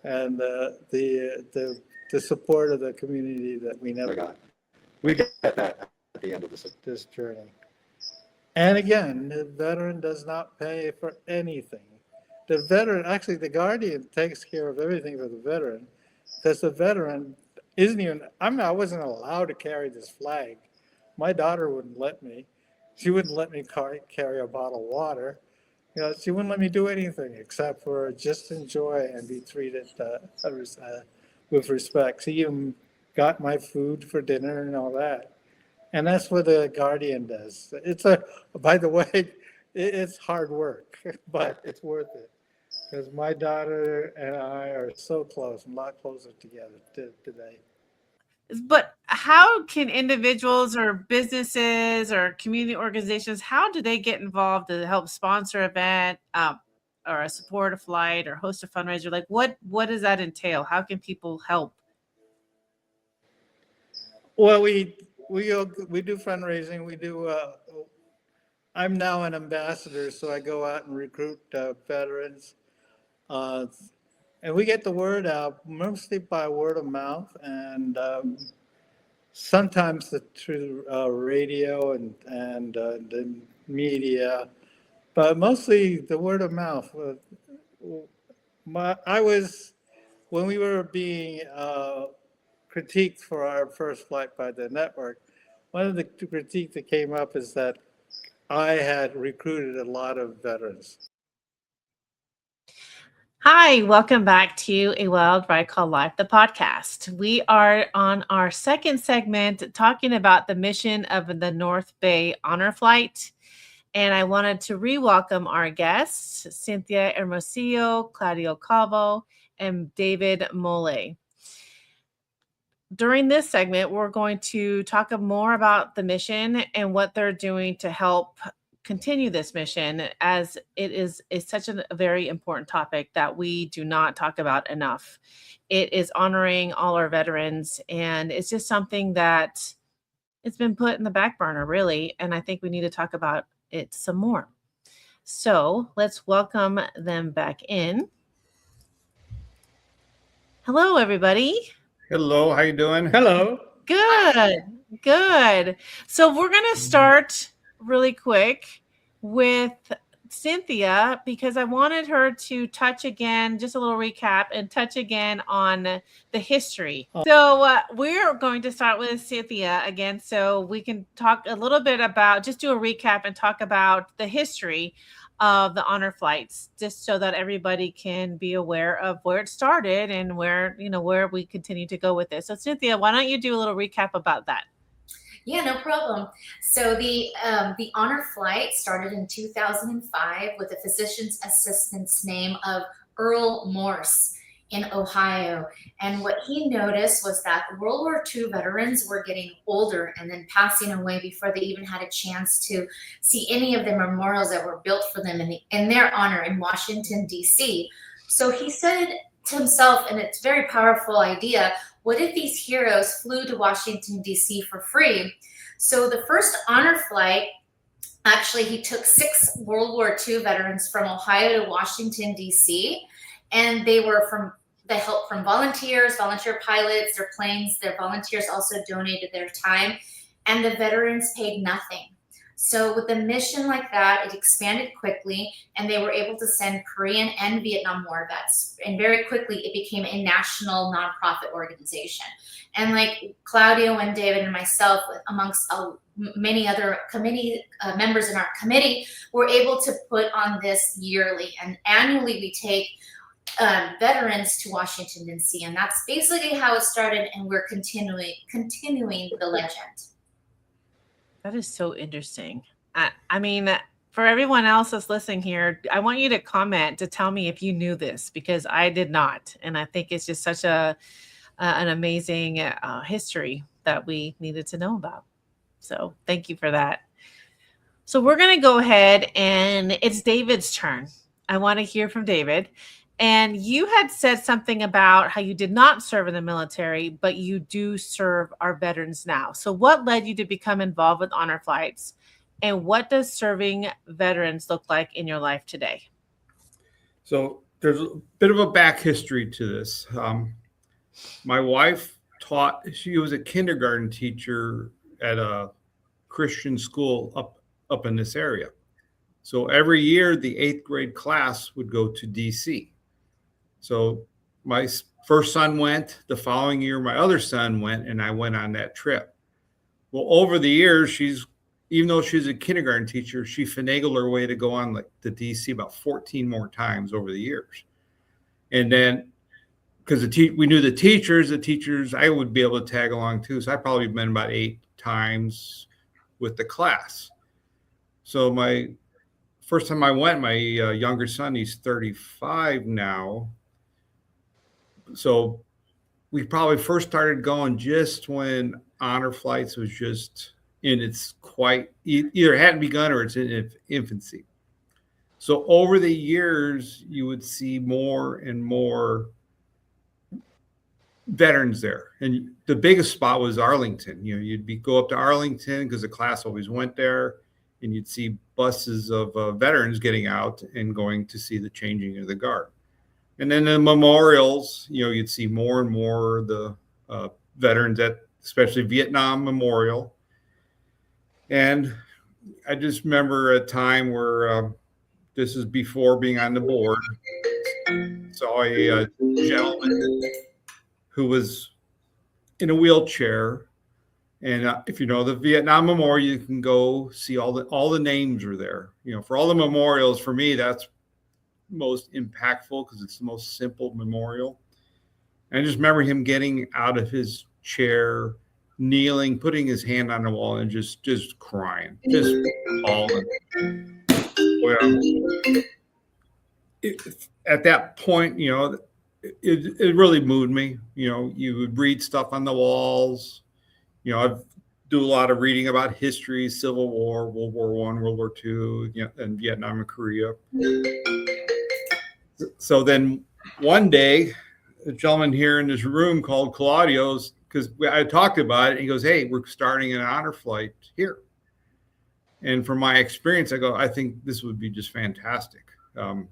and the support of the community that we never got. We get that at the end of this journey. And again, the veteran does not pay for anything. The veteran, actually, the guardian takes care of everything for the veteran, because the veteran isn't even. I wasn't allowed to carry this flag. My daughter wouldn't let me. She wouldn't let me carry a bottle of water. She wouldn't let me do anything except for just enjoy and be treated with respect. She even got my food for dinner and all that. And that's what the guardian does. By the way, it's hard work, but it's worth it. Because my daughter and I are so close, a lot closer together today. But how can individuals or businesses or community organizations, how do they get involved to help sponsor an event, or support a flight or host a fundraiser? Like what does that entail? How can people help? Well, we do fundraising. We do. I'm now an ambassador, so I go out and recruit veterans, and we get the word out mostly by word of mouth, and sometimes through radio and the media, but mostly the word of mouth. When we were being critiqued for our first flight by the network, one of the critiques that came up is that I had recruited a lot of veterans. Hi, welcome back to A Wild Ride Called Life, the podcast. We are on our second segment talking about the mission of the North Bay Honor Flight. And I wanted to re-welcome our guests, Cynthia Hermosillo, Claudio Calvo, and David Mohle. During this segment, we're going to talk more about the mission and what they're doing to help continue this mission, as it is such a very important topic that we do not talk about enough. It is honoring all our veterans, and it's just something that it's been put in the back burner, really, and I think we need to talk about it some more. So let's welcome them back in. Hello, everybody. Hello, how you doing? Hello. Good. So we're going to start really quick with Cynthia, because I wanted her to touch again, just a little recap, and touch again on the history. So we're going to start with Cynthia again, so we can talk a little bit about, just do a recap and talk about the history of the honor flights, just so that everybody can be aware of where it started and where we continue to go with this. So Cynthia, why don't you do a little recap about that? Yeah, no problem. So the honor flight started in 2005 with a physician's assistant's name of Earl Morse in Ohio. And what he noticed was that World War II veterans were getting older and then passing away before they even had a chance to see any of the memorials that were built for them in their honor in Washington, D.C. So he said to himself, and it's a very powerful idea, what if these heroes flew to Washington, D.C. for free? So the first honor flight, actually, he took 6 World War II veterans from Ohio to Washington, D.C., and they were from the help from volunteers, volunteer pilots, their planes, their volunteers also donated their time, and the veterans paid nothing. So with a mission like that, it expanded quickly, and they were able to send Korean and Vietnam War vets. And very quickly, it became a national nonprofit organization. And like Claudio and David and myself, amongst many other committee members in our committee, were able to put on this yearly. And annually, we take veterans to Washington, D.C. And that's basically how it started, and we're continuing the legend. That is so interesting. I mean, for everyone else that's listening here, I want you to comment to tell me if you knew this, because I did not. And I think it's just such an amazing history that we needed to know about. So thank you for that. So we're going to go ahead, and it's David's turn. I want to hear from David. And you had said something about how you did not serve in the military, but you do serve our veterans now. So what led you to become involved with honor flights? And what does serving veterans look like in your life today? So there's a bit of a back history to this. My wife she was a kindergarten teacher at a Christian school up in this area. So every year, the 8th grade class would go to DC. So my first son went, the following year, my other son went, and I went on that trip. Well, over the years, even though she's a kindergarten teacher, she finagled her way to go on to DC about 14 more times over the years. And then, because we knew the teachers, I would be able to tag along too. So I probably been about 8 times with the class. So my first time I went, my younger son, he's 35 now. So we probably first started going just when honor flights was just in its either hadn't begun or it's in its infancy. So over the years, you would see more and more veterans there. And the biggest spot was Arlington. You'd go up to Arlington because the class always went there, and you'd see buses of veterans getting out and going to see the changing of the guard. And then the memorials, you'd see more and more the veterans especially Vietnam Memorial. And I just remember a time where this is before being on the board, saw a gentleman who was in a wheelchair. And if you know the Vietnam Memorial, you can go see all the names are there. For all the memorials, for me, that's most impactful because it's the most simple memorial. And I just remember him getting out of his chair, kneeling, putting his hand on the wall, and just crying, just bawling. Well, at that point, it really moved me. You would read stuff on the walls. I do a lot of reading about history, Civil War, World War I, World War II, and Vietnam and Korea. So then one day, a gentleman here in this room called Claudio's, because I talked about it, he goes, "Hey, we're starting an honor flight here." And from my experience, I think this would be just fantastic. I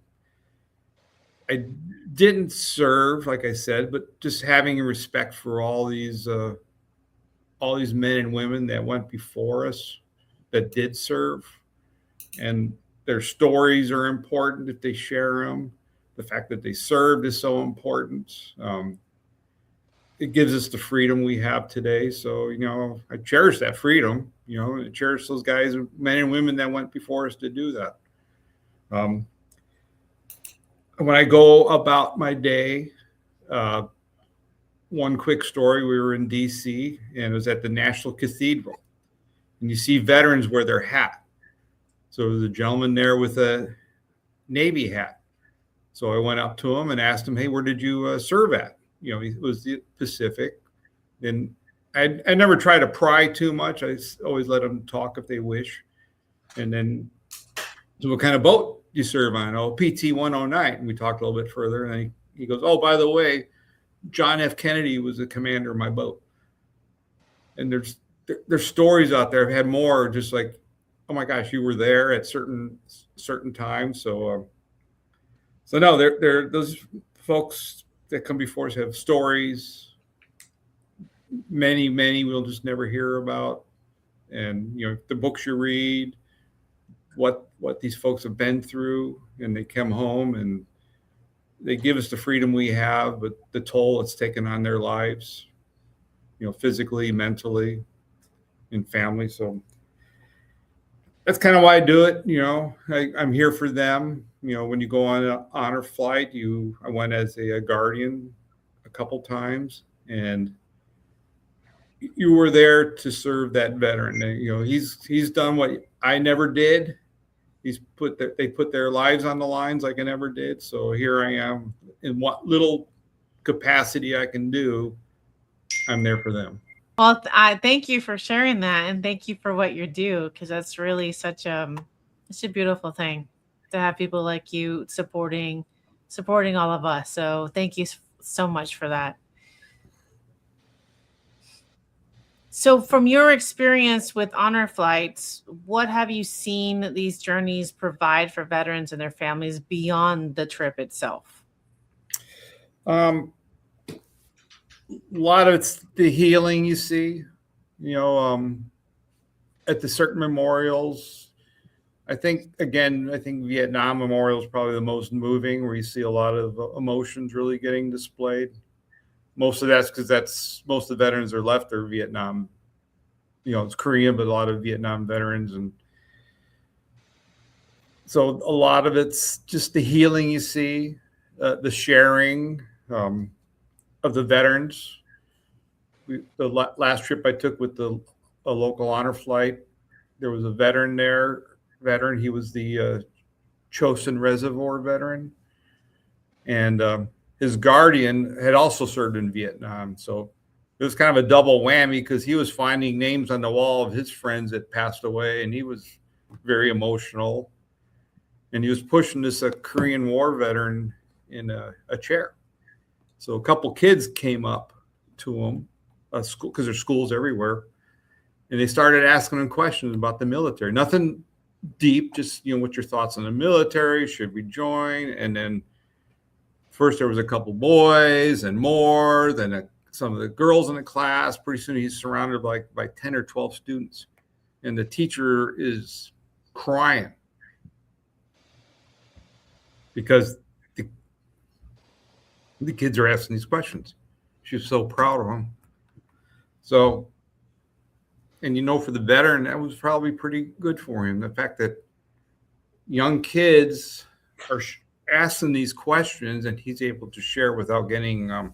didn't serve, like I said, but just having respect for all these men and women that went before us that did serve, and their stories are important if they share them. The fact that they served is so important. It gives us the freedom we have today. So, I cherish that freedom, I cherish those guys, men and women that went before us to do that. When I go about my day, one quick story, we were in DC and it was at the National Cathedral. and you see veterans wear their hat. So there was a gentleman there with a Navy hat. So I went up to him and asked him, "Hey, where did you serve at?" It was the Pacific. And I never try to pry too much. I always let them talk if they wish. And then, so what kind of boat do you serve on? Oh, PT 109. And we talked a little bit further. And then he goes, "Oh, by the way, John F. Kennedy was the commander of my boat." And there's stories out there. I've had more just like, "Oh my gosh, you were there at certain times." So no, they're those folks that come before us have stories. Many we'll just never hear about. And the books you read, what these folks have been through, and they come home and they give us the freedom we have, but the toll it's taken on their lives, physically, mentally, and family. So that's kind of why I do it. I'm here for them. When you go on an honor flight, I went as a guardian a couple times, and you were there to serve that veteran. He's done what I never did. They put their lives on the lines like I never did. So here I am, in what little capacity I can do, I'm there for them. Well, I thank you for sharing that, and thank you for what you do, because that's really such a beautiful thing to have people like you supporting all of us. So thank you so much for that. So from your experience with honor flights, what have you seen these journeys provide for veterans and their families beyond the trip itself? A lot of it's the healing you see, at the certain memorials. I think Vietnam Memorial is probably the most moving, where you see a lot of emotions really getting displayed. Most of that's because most of the veterans are left are Vietnam. It's Korean, but a lot of Vietnam veterans. And so a lot of it's just the healing you see, the sharing of the veterans. The last trip I took with a local honor flight, there was a veteran there. He was the Chosin Reservoir veteran. And his guardian had also served in Vietnam. So it was kind of a double whammy, because he was finding names on the wall of his friends that passed away, and he was very emotional. And he was pushing this Korean War veteran in a chair. So a couple kids came up to him, school, because there's schools everywhere, and they started asking him questions about the military. Nothing deep, just what's your thoughts on the military? Should we join? And then first there was a couple boys, and more, then some of the girls in the class. Pretty soon he's surrounded by 10 or 12 students, and the teacher is crying because the kids are asking these questions. She's so proud of them. So, and for the veteran, that was probably pretty good for him. The fact that young kids are asking these questions, and he's able to share without getting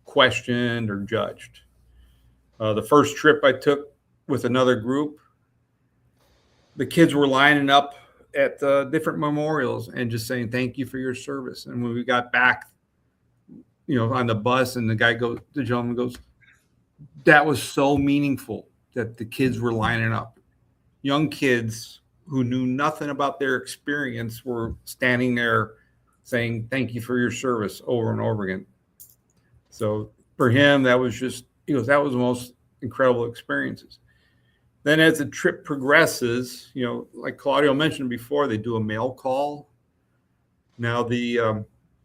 questioned or judged. The first trip I took with another group, the kids were lining up at different memorials and just saying, "Thank you for your service." And when we got back, on the bus, and the gentleman goes, "That was so meaningful that the kids were lining up." Young kids who knew nothing about their experience were standing there saying, "Thank you for your service," over and over again. So for him, that was just, that was the most incredible experiences. Then as the trip progresses, like Claudio mentioned before, they do a mail call. Now the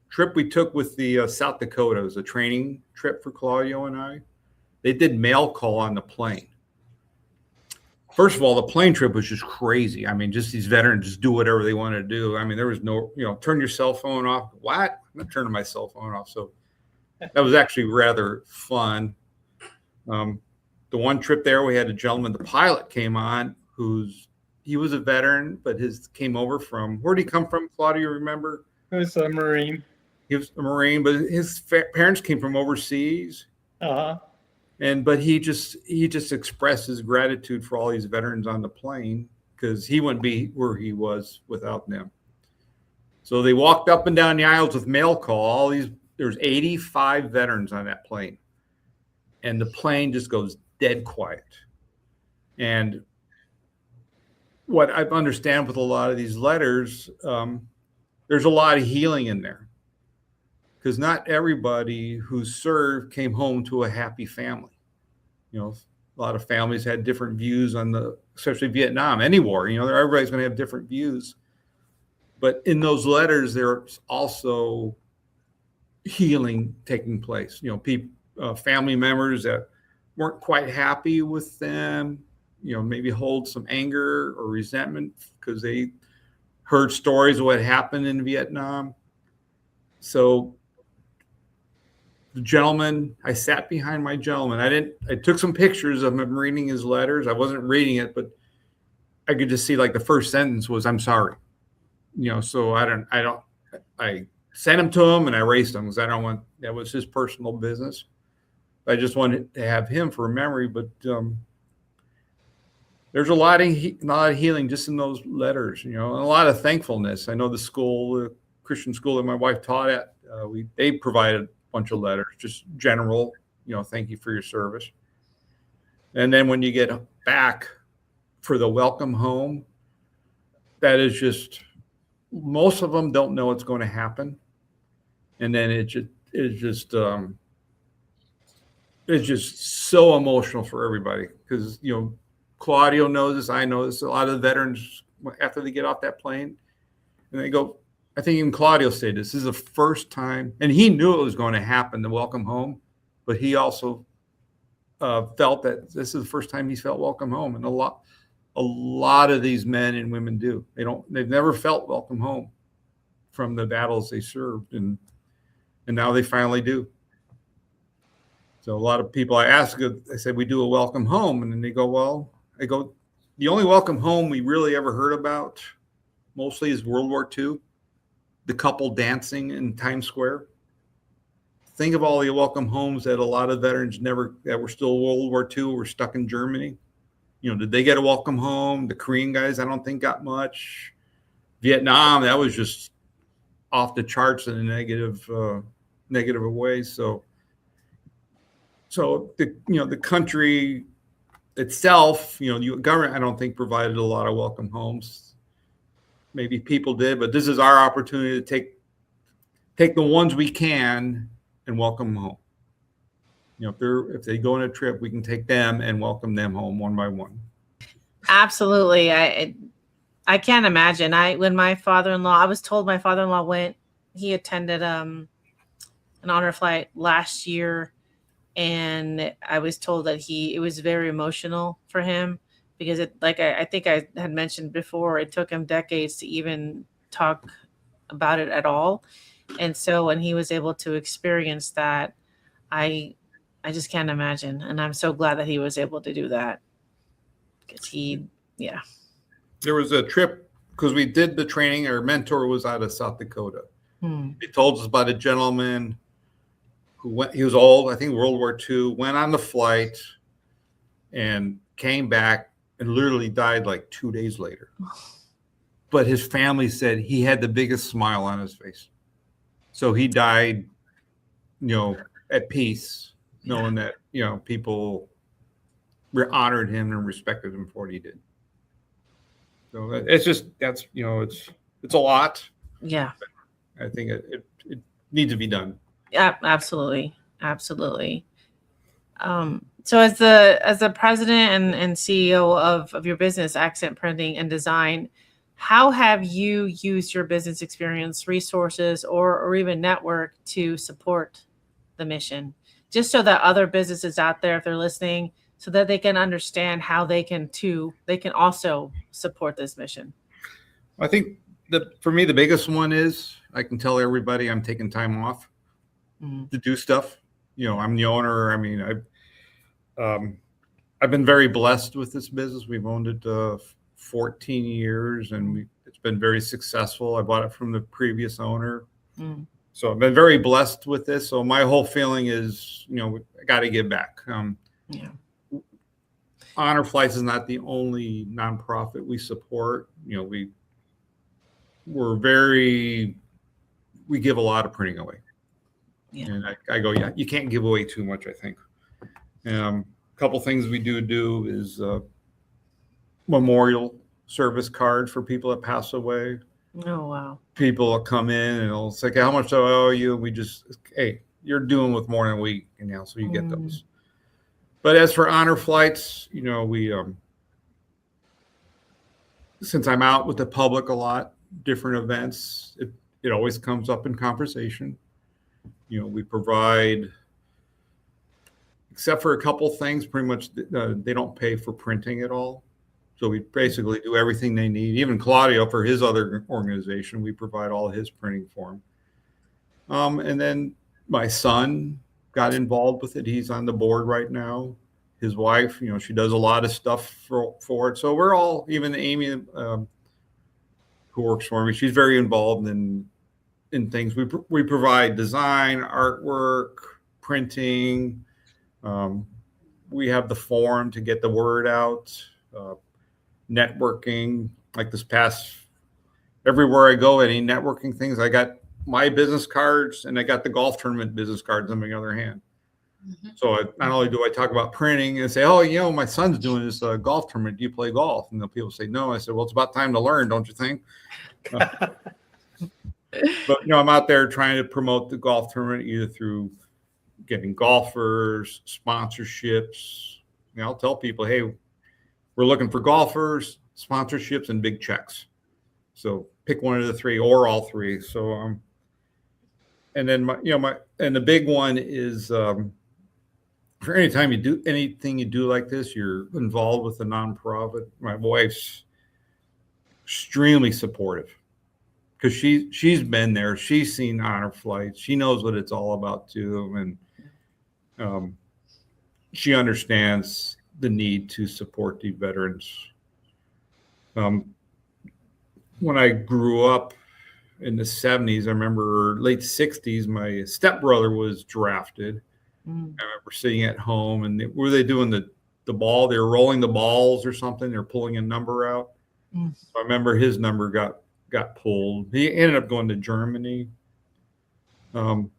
trip we took with the South Dakota was a training trip for Claudio and I. They did mail call on the plane. First of all, the plane trip was just crazy. I mean, just these veterans just do whatever they want to do. I mean, there was no, turn your cell phone off. What? I'm not turning my cell phone off. So that was actually rather fun. The one trip there, we had a gentleman, the pilot came on, he was a veteran, but came over from, where did he come from, Claudio, remember? He was a Marine. He was a Marine, but his parents came from overseas. Uh-huh. But he just expressed his gratitude for all these veterans on the plane, because he wouldn't be where he was without them. So they walked up and down the aisles with mail call. There's 85 veterans on that plane, and the plane just goes dead quiet. And what I understand with a lot of these letters, there's a lot of healing in there, because not everybody who served came home to a happy family. A lot of families had different views on especially Vietnam, any war. Everybody's going to have different views. But in those letters, there's also healing taking place. Family members that weren't quite happy with them, maybe hold some anger or resentment because they heard stories of what happened in Vietnam. So the gentleman, I sat behind my gentleman. I took some pictures of him reading his letters. I wasn't reading it, but I could just see, like, the first sentence was, "I'm sorry." So I sent him to him and I erased him, because that was his personal business. I just wanted to have him for a memory. But there's a lot of healing just in those letters, and a lot of thankfulness. I know the Christian school that my wife taught at, they provided a bunch of letters, just general, thank you for your service. And then when you get back for the welcome home, that is just, most of them don't know what's going to happen. And then it's just so emotional for everybody, because, Claudio knows this. I know this. A lot of the veterans, after they get off that plane, and they go, I think even Claudio said this is the first time, and he knew it was going to happen, the welcome home, but he also felt that this is the first time he's felt welcome home. And a lot of these men and women do. They've never felt welcome home from the battles they served, and now they finally do. So a lot of people I ask, I said, we do a welcome home, and then they go, well, the only welcome home we really ever heard about mostly is World War II, the couple dancing in Times Square. Think of all the welcome homes that a lot of veterans that were still World War II were stuck in Germany. Did they get a welcome home? The Korean guys, I don't think, got much. Vietnam, that was just off the charts in a negative way. So the country itself, government, I don't think, provided a lot of welcome homes. Maybe people did, but this is our opportunity to take the ones we can and welcome them home. If they go on a trip, we can take them and welcome them home one by one. Absolutely. I can't imagine. When my father-in-law, I was told my father-in-law went, he attended an honor flight last year, and I was told that it was very emotional for him, because I think I had mentioned before, it took him decades to even talk about it at all. And so when he was able to experience that, I just can't imagine. And I'm so glad that he was able to do that, because There was a trip, because we did the training. Our mentor was out of South Dakota. He told us about a gentleman he was old, I think World War II, went on the flight and came back and literally died like 2 days later. But his family said he had the biggest smile on his face. So he died, at peace, knowing that, people honored him and respected him for what he did. So it's a lot. Yeah. I think it needs to be done. Yeah, absolutely. Absolutely. So as the president and CEO of your business, Accent Printing and Design, how have you used your business experience, resources, or even network to support the mission? Just so that other businesses out there, if they're listening, so that they can understand how they can also support this mission. I think for me, the biggest one is I can tell everybody I'm taking time off to do stuff. I'm the owner. I mean, I've been very blessed with this business. We've owned it 14 years, and it's been very successful. I bought it from the previous owner. So I've been very blessed with this. So my whole feeling is, I got to give back. Yeah. Honor Flights is not the only nonprofit we support. You know, we give a lot of printing away. Yeah. And I go, yeah, you can't give away too much, I think. A couple things we do is memorial service cards for people that pass away. Oh, wow. People will come in and it'll say, okay, how much do I owe you? We just, hey, you're doing with more than a week, you know, so you get those. But as for Honor Flights, you know, we since I'm out with the public a lot, different events, it always comes up in conversation. You know, we provide, except for a couple things, pretty much they don't pay for printing at all. So we basically do everything they need. Even Claudio, for his other organization, we provide all his printing for him. And then my son got involved with it. He's on the board right now. His wife, you know, she does a lot of stuff for it. So we're all, even Amy, who works for me, she's very involved in things. We provide design, artwork, printing. We have the forum to get the word out, networking. Like this past, everywhere I go, any networking things, I got my business cards and I got the golf tournament business cards on the other hand. So not only do I talk about printing and say, oh, you know, my son's doing this golf tournament. Do you play golf? And the people say, no. I said, well, it's about time to learn, don't you think? But, you know, I'm out there trying to promote the golf tournament either through getting golfers, sponsorships. You know, I'll tell people, hey, we're looking for golfers, sponsorships, and big checks. So pick one of the three or all three. So, and then and the big one is, for any time you do anything you do like this, you're involved with a nonprofit. My wife's extremely supportive because she's been there. She's seen Honor Flights. She knows what it's all about too, and she understands the need to support the veterans. When I grew up in the 70s, I remember late 60s, my stepbrother was drafted. I remember sitting at home and were they doing the ball? They were rolling the balls or something. They're pulling a number out. So I remember his number got pulled. He ended up going to Germany. So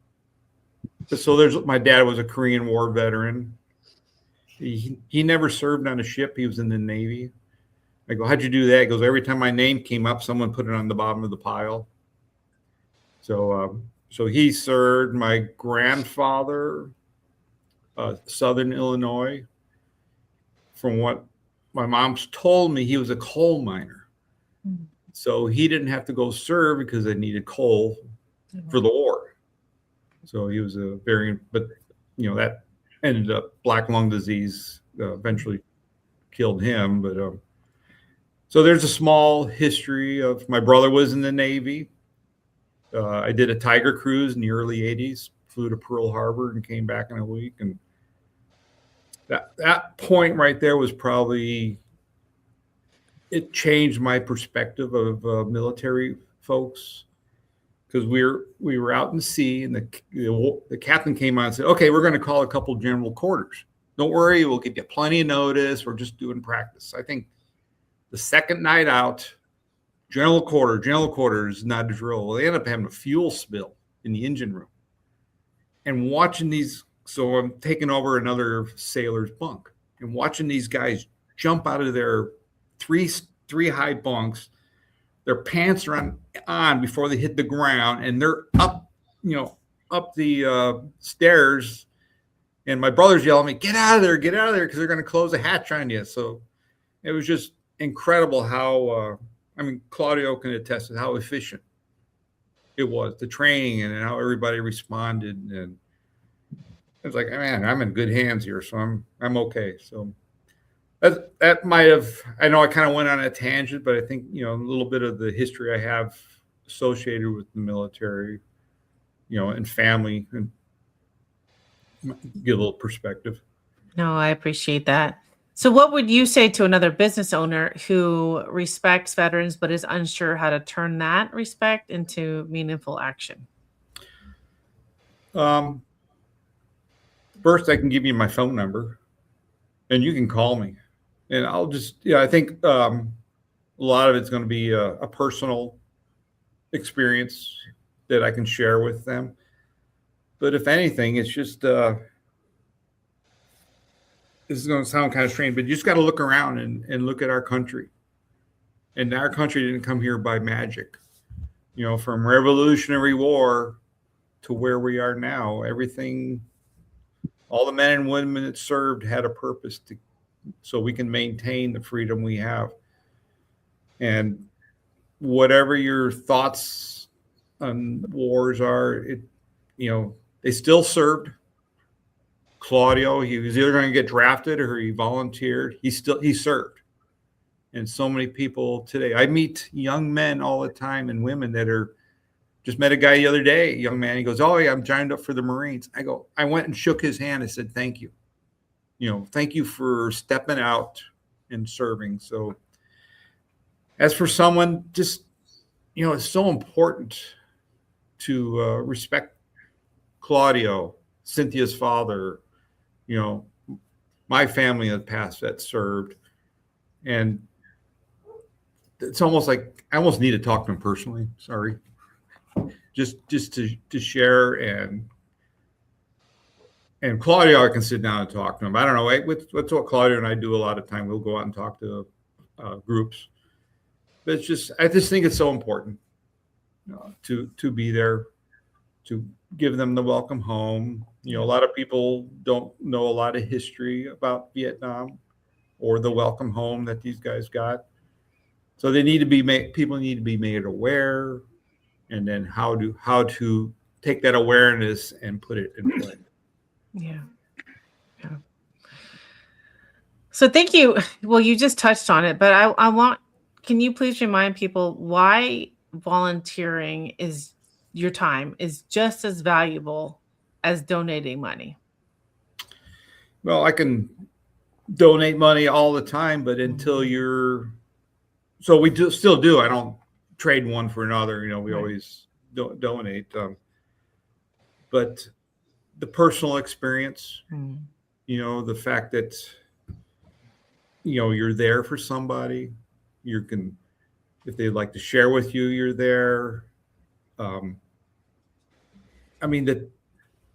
my dad was a Korean War veteran. He never served on a ship. He was in the Navy. I go, how'd you do that? He goes, every time my name came up, someone put it on the bottom of the pile. So he served. My grandfather, Southern Illinois. From what my mom's told me, he was a coal miner. So he didn't have to go serve because they needed coal for the war. So he was but you know, that ended up black lung disease eventually killed him. But so there's a small history of my brother was in the Navy. I did a Tiger cruise in the early 80s, flew to Pearl Harbor and came back in a week. And that point right there was probably, it changed my perspective of military folks, because we were out in sea and the captain came on and said, okay, we're going to call a couple general quarters. Don't worry, we'll give you plenty of notice. We're just doing practice. I think the second night out, general quarters, not a drill. Well, they ended up having a fuel spill in the engine room. And watching these, so I'm taking over another sailor's bunk and watching these guys jump out of their three high bunks. Their pants are on before they hit the ground, and they're up the stairs. And my brother's yelling at me, get out of there, because they're going to close the hatch on you. So it was just incredible how, Claudio can attest to how efficient it was, the training and how everybody responded. And it's like, man, I'm in good hands here, so I'm okay. So that might have, I know I kind of went on a tangent, but I think, you know, a little bit of the history I have associated with the military, you know, and family, and give a little perspective. No, I appreciate that. So what would you say to another business owner who respects veterans but is unsure how to turn that respect into meaningful action? First, I can give you my phone number. and you can call me, and I'll just, I think a lot of it's going to be a personal experience that I can share with them. But if anything, it's just, this is going to sound kind of strange, but you just got to look around and look at our country. And our country didn't come here by magic. From Revolutionary War to where we are now, everything, all the men and women that served had a purpose so we can maintain the freedom we have. And whatever your thoughts on wars are, they still served. Claudio, he was either going to get drafted or he volunteered. He served. And so many people today, I meet young men all the time and women that are, just met a guy the other day, a young man. He goes, "Oh yeah, I'm joined up for the Marines." I went and shook his hand. I said, "Thank you. Thank you for stepping out and serving." So as for someone, just, it's so important to respect Claudio, Cynthia's father, my family in the past that served. And it's almost like I almost need to talk to him personally. Sorry. Just to share, and Claudio, I can sit down and talk to him. I don't know. That's what Claudio and I do a lot of time. We'll go out and talk to groups. But I just think it's so important to be there, to give them the welcome home. A lot of people don't know a lot of history about Vietnam or the welcome home that these guys got. So they need to be made. People need to be made aware, and then how to take that awareness and put it in play. Yeah. So thank you. Well, you just touched on it, but can you please remind people why volunteering your time is just as valuable as donating money? Well, I can donate money all the time, but until so we still do. I don't trade one for another. We always donate. But the personal experience, the fact that, you're there for somebody, if they'd like to share with you, you're there. The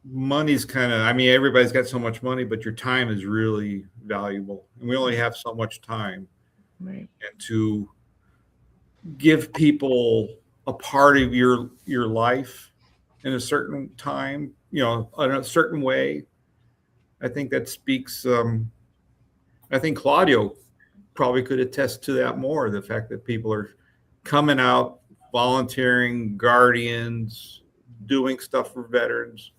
money's everybody's got so much money, but your time is really valuable. And we only have so much time. Right. And to give people a part of your life in a certain time, in a certain way, I think that speaks. I think Claudio probably could attest to that more. The fact that people are coming out, volunteering, guardians, doing stuff for veterans.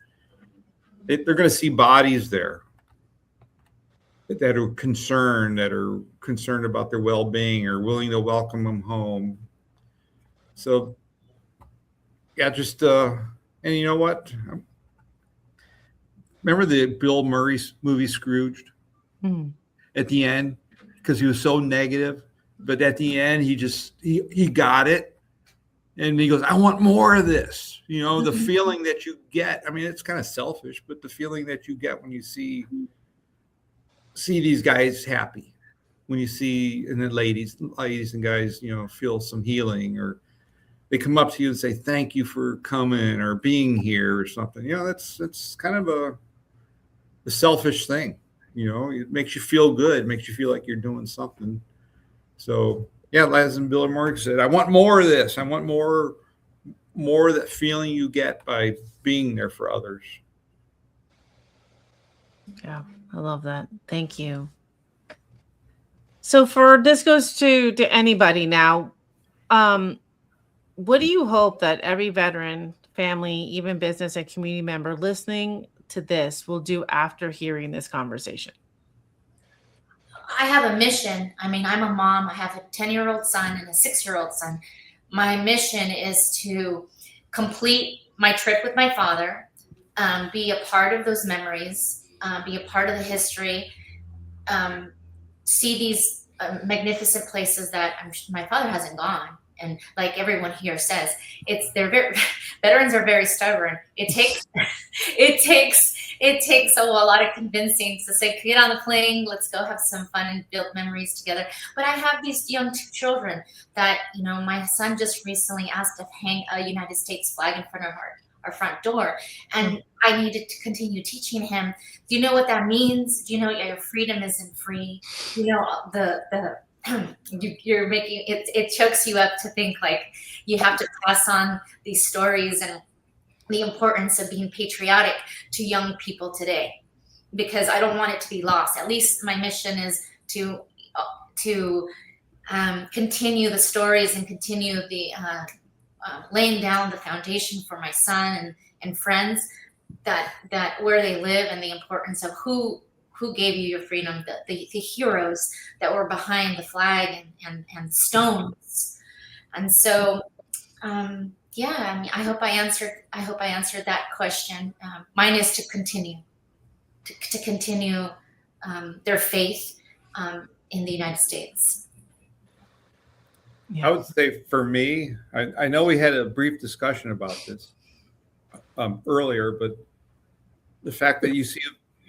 They're going to see bodies there that are concerned about their well-being or willing to welcome them home. So, yeah, just and you know what? Remember the Bill Murray movie Scrooged? At the end, because he was so negative, but at the end he got it, and he goes, "I want more of this." The feeling that you get. It's kind of selfish, but the feeling that you get when you see these guys happy, when you see, and then ladies and guys, feel some healing, or they come up to you and say, "Thank you for coming or being here," or something. That's kind of a selfish thing. It makes you feel good. It makes you feel like you're doing something. So, yeah, as Bill Murray said, I want more of this. I want more of that feeling you get by being there for others. Yeah, I love that. Thank you. So this goes to anybody now. What do you hope that every veteran, family, even business and community member listening to this will do after hearing this conversation? I have a mission. I'm a mom. I have a 10-year-old son and a 6-year-old son. My mission is to complete my trip with my father, be a part of those memories, be a part of the history, see these magnificent places that my father hasn't gone. And like everyone here says, they're very veterans are very stubborn. It takes a lot of convincing to say, get on the plane, let's go have some fun and build memories together. But I have these young children that, my son just recently asked to hang a United States flag in front of our front door, and I needed to continue teaching him. Do you know what that means? Do you know your freedom isn't free? You're making it chokes you up to think like you have to pass on these stories and the importance of being patriotic to young people today, because I don't want it to be lost. At least my mission is to continue the stories and continue the laying down the foundation for my son and friends, that where they live and the importance of who gave you your freedom, the heroes that were behind the flag and stones. And so, I hope I answered that question. Mine is to continue their faith in the United States. I would say for me, I know we had a brief discussion about this earlier, but the fact that you see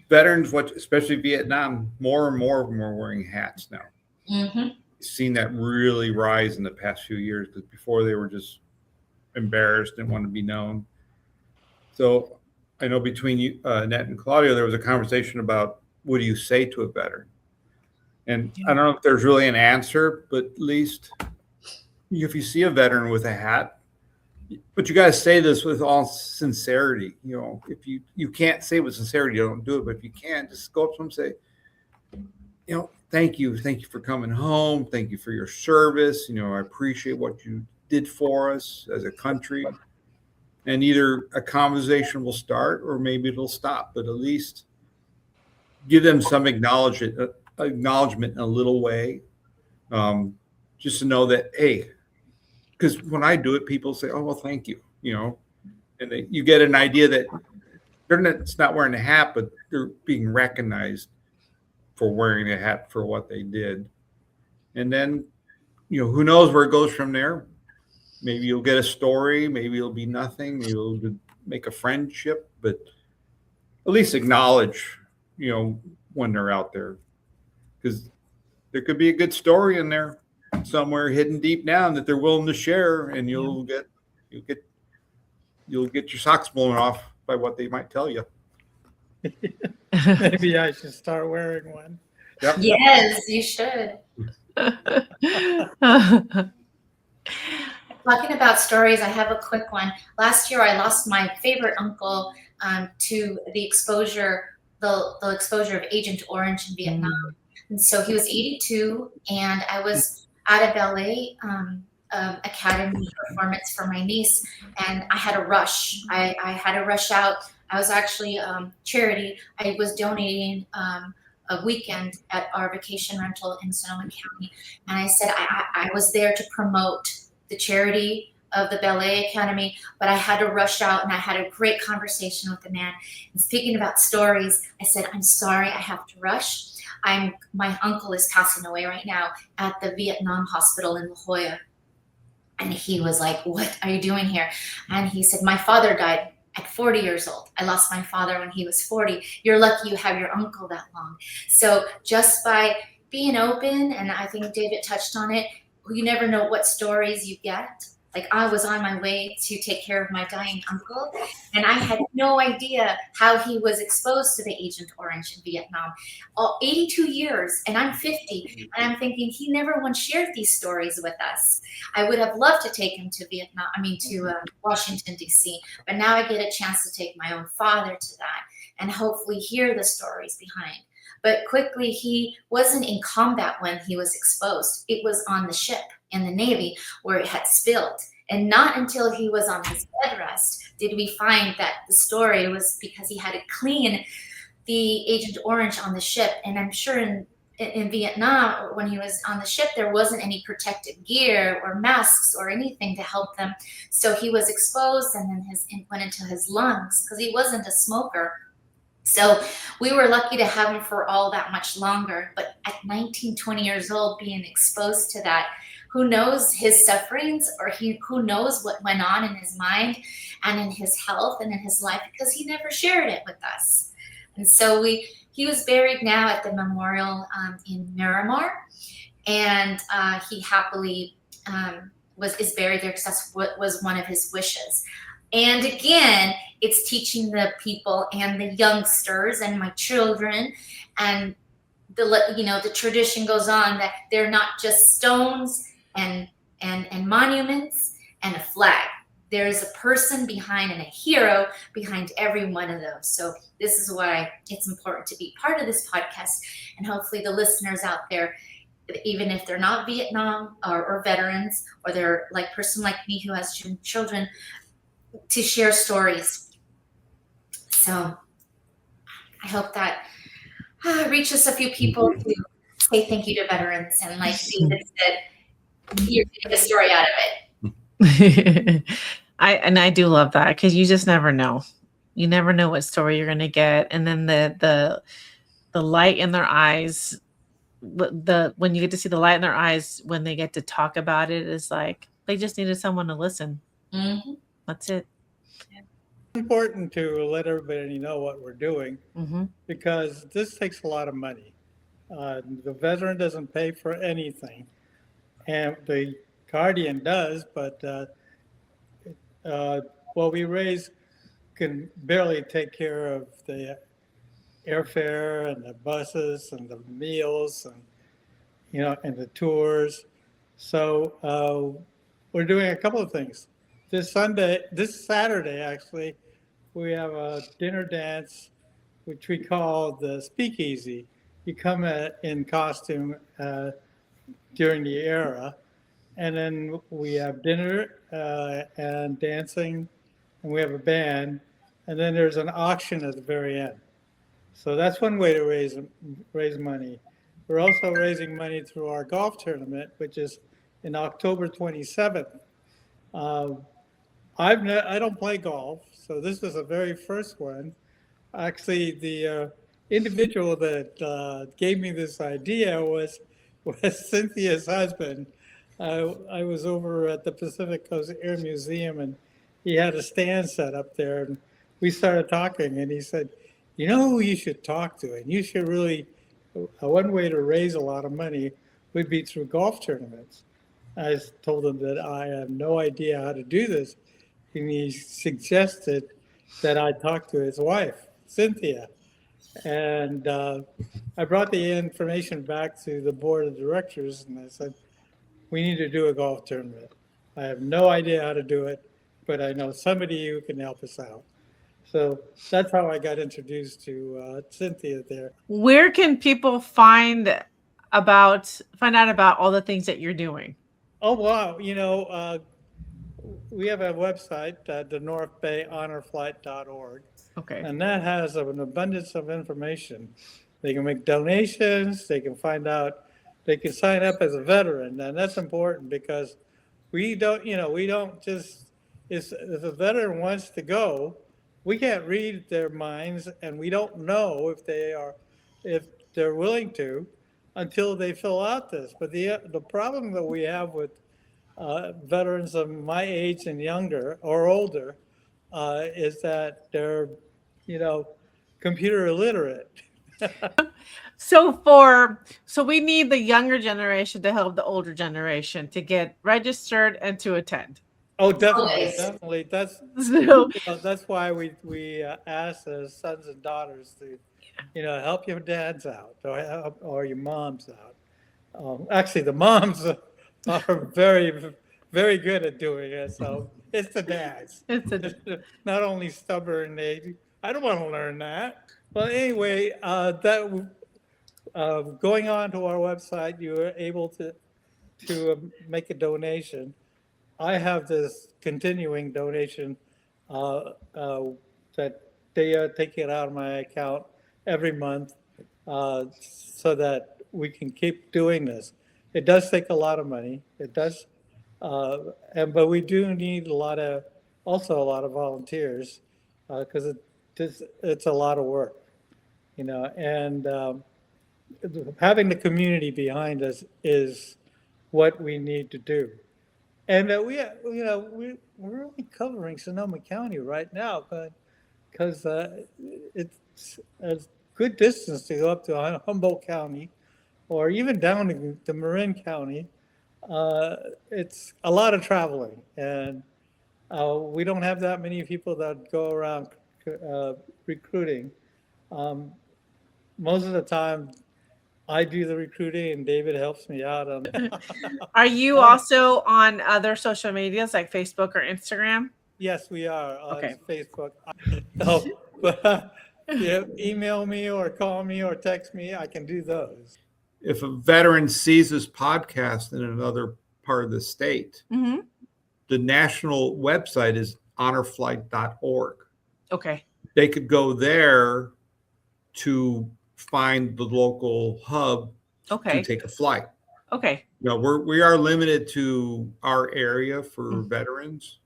veterans, especially Vietnam, more and more of them are wearing hats now. Mm-hmm. Seen that really rise in the past few years, because before they were just embarrassed, didn't want to be known. So I know between you, Annette and Claudio, there was a conversation about what do you say to a veteran? And I don't know if there's really an answer, but at least if you see a veteran with a hat, but you got to say this with all sincerity. If you can't say it with sincerity, you don't do it. But if you can, just go up to them and say, thank you for coming home. Thank you for your service. I appreciate what you did for us as a country. And either a conversation will start or maybe it'll stop, but at least give them some acknowledgement in a little way, just to know that, hey, because when I do it, people say, oh, well, thank you, and you get an idea that it's not wearing a hat, but they're being recognized for wearing a hat for what they did. And then, who knows where it goes from there. Maybe you'll get a story, maybe it'll be nothing, maybe you'll make a friendship, but at least acknowledge, when they're out there, because there could be a good story in there somewhere hidden deep down that they're willing to share, and you'll get your socks blown off by what they might tell you. Maybe I should start wearing one. Yep. Yes, you should. Talking about stories, I have a quick one. Last year, I lost my favorite uncle to the exposure of Agent Orange in Vietnam. And so he was 82, and I was at a ballet academy performance for my niece, and I had to rush. I had to rush out. I was actually charity. I was donating a weekend at our vacation rental in Sonoma County, and I said I was there to promote the charity of the ballet academy, but I had to rush out, and I had a great conversation with the man. And speaking about stories, I said, I'm sorry, I have to rush. My uncle is passing away right now at the Vietnam hospital in La Jolla. And he was like, what are you doing here? And he said, my father died at 40 years old. I lost my father when he was 40. You're lucky you have your uncle that long. So just by being open, and I think David touched on it, you never know what stories you get. Like, I was on my way to take care of my dying uncle, and I had no idea how he was exposed to the Agent Orange in Vietnam. 82 years, and I'm 50, and I'm thinking he never once shared these stories with us. I would have loved to take him to Washington, D.C., but now I get a chance to take my own father to that and hopefully hear the stories behind. But quickly, he wasn't in combat when he was exposed. It was on the ship in the Navy where it had spilled. And not until he was on his bed rest did we find that the story was because he had to clean the Agent Orange on the ship. And I'm sure in Vietnam, when he was on the ship, there wasn't any protective gear or masks or anything to help them. So he was exposed, and then it went into his lungs because he wasn't a smoker. So we were lucky to have him for all that much longer. But at 19, 20 years old, being exposed to that, who knows his sufferings, or who knows what went on in his mind and in his health and in his life, because he never shared it with us. And so he was buried now at the memorial in Miramar, and he happily is buried there because that's what was one of his wishes. And again, it's teaching the people and the youngsters and my children, and the tradition goes on that they're not just stones and monuments and a flag. There's a person behind and a hero behind every one of those. So this is why it's important to be part of this podcast, and hopefully the listeners out there, even if they're not Vietnam or veterans, or they're like person like me who has children, to share stories. So I hope that reaches a few people to say thank you to veterans, and like David said, you're getting a story out of it. I do love that, because you just never know. You never know what story you're going to get, and then the light in their eyes, when you get to see the light in their eyes when they get to talk about it, is like they just needed someone to listen. Mm-hmm. That's it. It's important to let everybody know what we're doing, because this takes a lot of money. The veteran doesn't pay for anything, and the guardian does, but what we raise can barely take care of the airfare and the buses and the meals and the tours. So we're doing a couple of things. This Saturday, actually, we have a dinner dance, which we call the Speakeasy. You come in costume during the era, and then we have dinner and dancing, and we have a band, and then there's an auction at the very end. So that's one way to raise money. We're also raising money through our golf tournament, which is in October 27th. I don't play golf, so this was the very first one. Actually, the individual that gave me this idea was Cynthia's husband. I was over at the Pacific Coast Air Museum, and he had a stand set up there, and we started talking, and he said, "You know who you should talk to, and you should really, one way to raise a lot of money would be through golf tournaments." I told him that I have no idea how to do this, and he suggested that I talk to his wife, Cynthia. And I brought the information back to the board of directors, and I said, we need to do a golf tournament. I have no idea how to do it, but I know somebody who can help us out. So that's how I got introduced to Cynthia there. Where can people find out about all the things that you're doing? Oh, wow. We have a website, the northbayhonorflight.org. Okay. And that has an abundance of information. They can make donations, they can find out, they can sign up as a veteran. And that's important, because we don't just, if a veteran wants to go, we can't read their minds, and we don't know if they're willing to until they fill out this. But the problem that we have with veterans of my age and younger or older is that they're, computer illiterate. So we need the younger generation to help the older generation to get registered and to attend. Oh, definitely. That's why we ask the sons and daughters to, help your dads out or your moms out. Actually, the moms are very, very good at doing it. So it's the dads. Not only stubborn, I don't want to learn that. Well, anyway, going on to our website, you are able to make a donation. I have this continuing donation that they are taking out of my account every month so that we can keep doing this. It does take a lot of money. It does, but we do need also a lot of volunteers because it's a lot of work, and having the community behind us is what we need to do. And we're only covering Sonoma County right now, because it's a good distance to go up to Humboldt County, or even down to Marin County. It's a lot of traveling, and we don't have that many people that go around recruiting. Most of the time, I do the recruiting, and David helps me out on. Are you also on other social medias like Facebook or Instagram? Yes, we are on Okay. Facebook. No, but email me or call me or text me. I can do those. If a veteran sees this podcast in another part of the state, Mm-hmm. the national website is honorflight.org. Okay. They could go there to find the local hub Okay. to take a flight. Okay. We are limited to our area for veterans.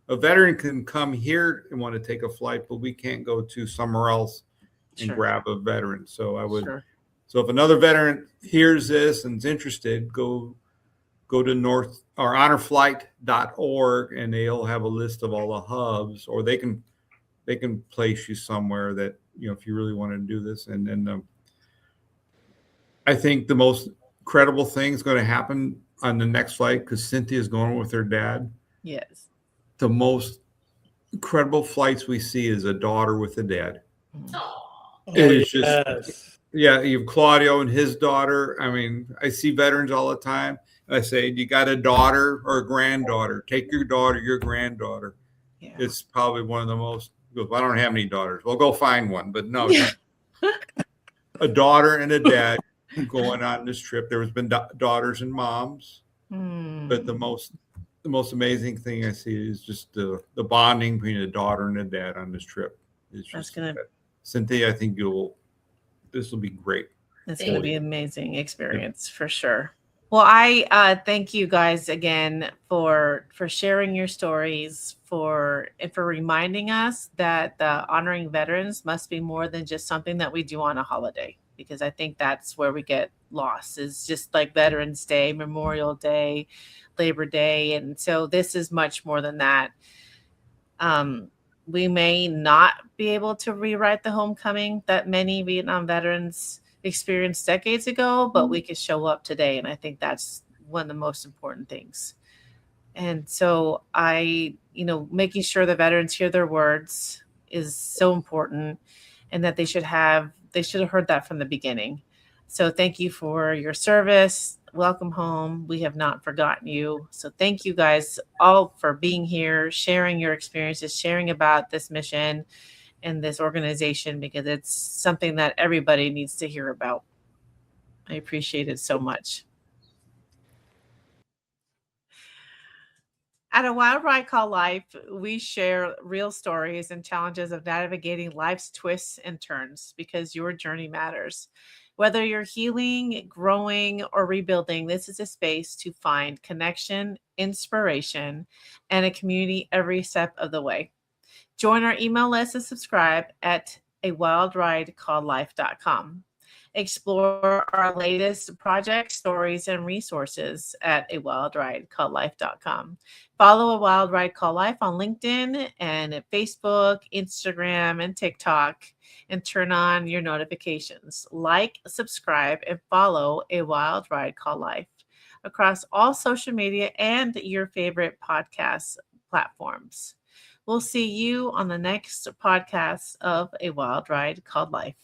A veteran can come here and want to take a flight, but we can't go to somewhere else and Sure. grab a veteran. So I would. Sure. So if another veteran hears this and is interested, go to North or honorflight.org, and they'll have a list of all the hubs, or they can place you somewhere that, if you really want to do this. And then I think the most credible thing is going to happen on the next flight, because Cynthia is going with her dad. Yes. The most incredible flights we see is a daughter with a dad. It is just, yeah, you have Claudio and his daughter. I mean, I see veterans all the time. And I say, you got a daughter or a granddaughter? Take your daughter, your granddaughter. Yeah. It's probably one of the most, I don't have any daughters. Well, go find one. But no, a daughter and a dad going on this trip. There has been daughters and moms, but the most amazing thing I see is just the bonding between a daughter and a dad on this trip. It's just Cynthia, I think this will be great. It's going to be an amazing experience for sure. Well, I thank you guys again for sharing your stories, for reminding us that honoring veterans must be more than just something that we do on a holiday, because I think that's where we get lost, is just like Veterans Day, Memorial Day, Labor Day. And so this is much more than that. We may not be able to rewrite the homecoming that many Vietnam veterans experienced decades ago, but we can show up today. And I think that's one of the most important things. And so making sure the veterans hear their words is so important, and that they should have heard that from the beginning. So thank you for your service. Welcome home. We have not forgotten you. So thank you guys all for being here, sharing your experiences, sharing about this mission and this organization, because it's something that everybody needs to hear about. I appreciate it so much. At A Wild Ride Called Life, we share real stories and challenges of navigating life's twists and turns, because your journey matters. Whether you're healing, growing, or rebuilding, this is a space to find connection, inspiration, and a community every step of the way. Join our email list and subscribe at awildridecalledlife.com. Explore our latest projects, stories, and resources at awildridecalledlife.com. Follow A Wild Ride Called Life on LinkedIn and at Facebook, Instagram, and TikTok, and turn on your notifications. Like, subscribe, and follow A Wild Ride Called Life across all social media and your favorite podcast platforms. We'll see you on the next podcast of A Wild Ride Called Life.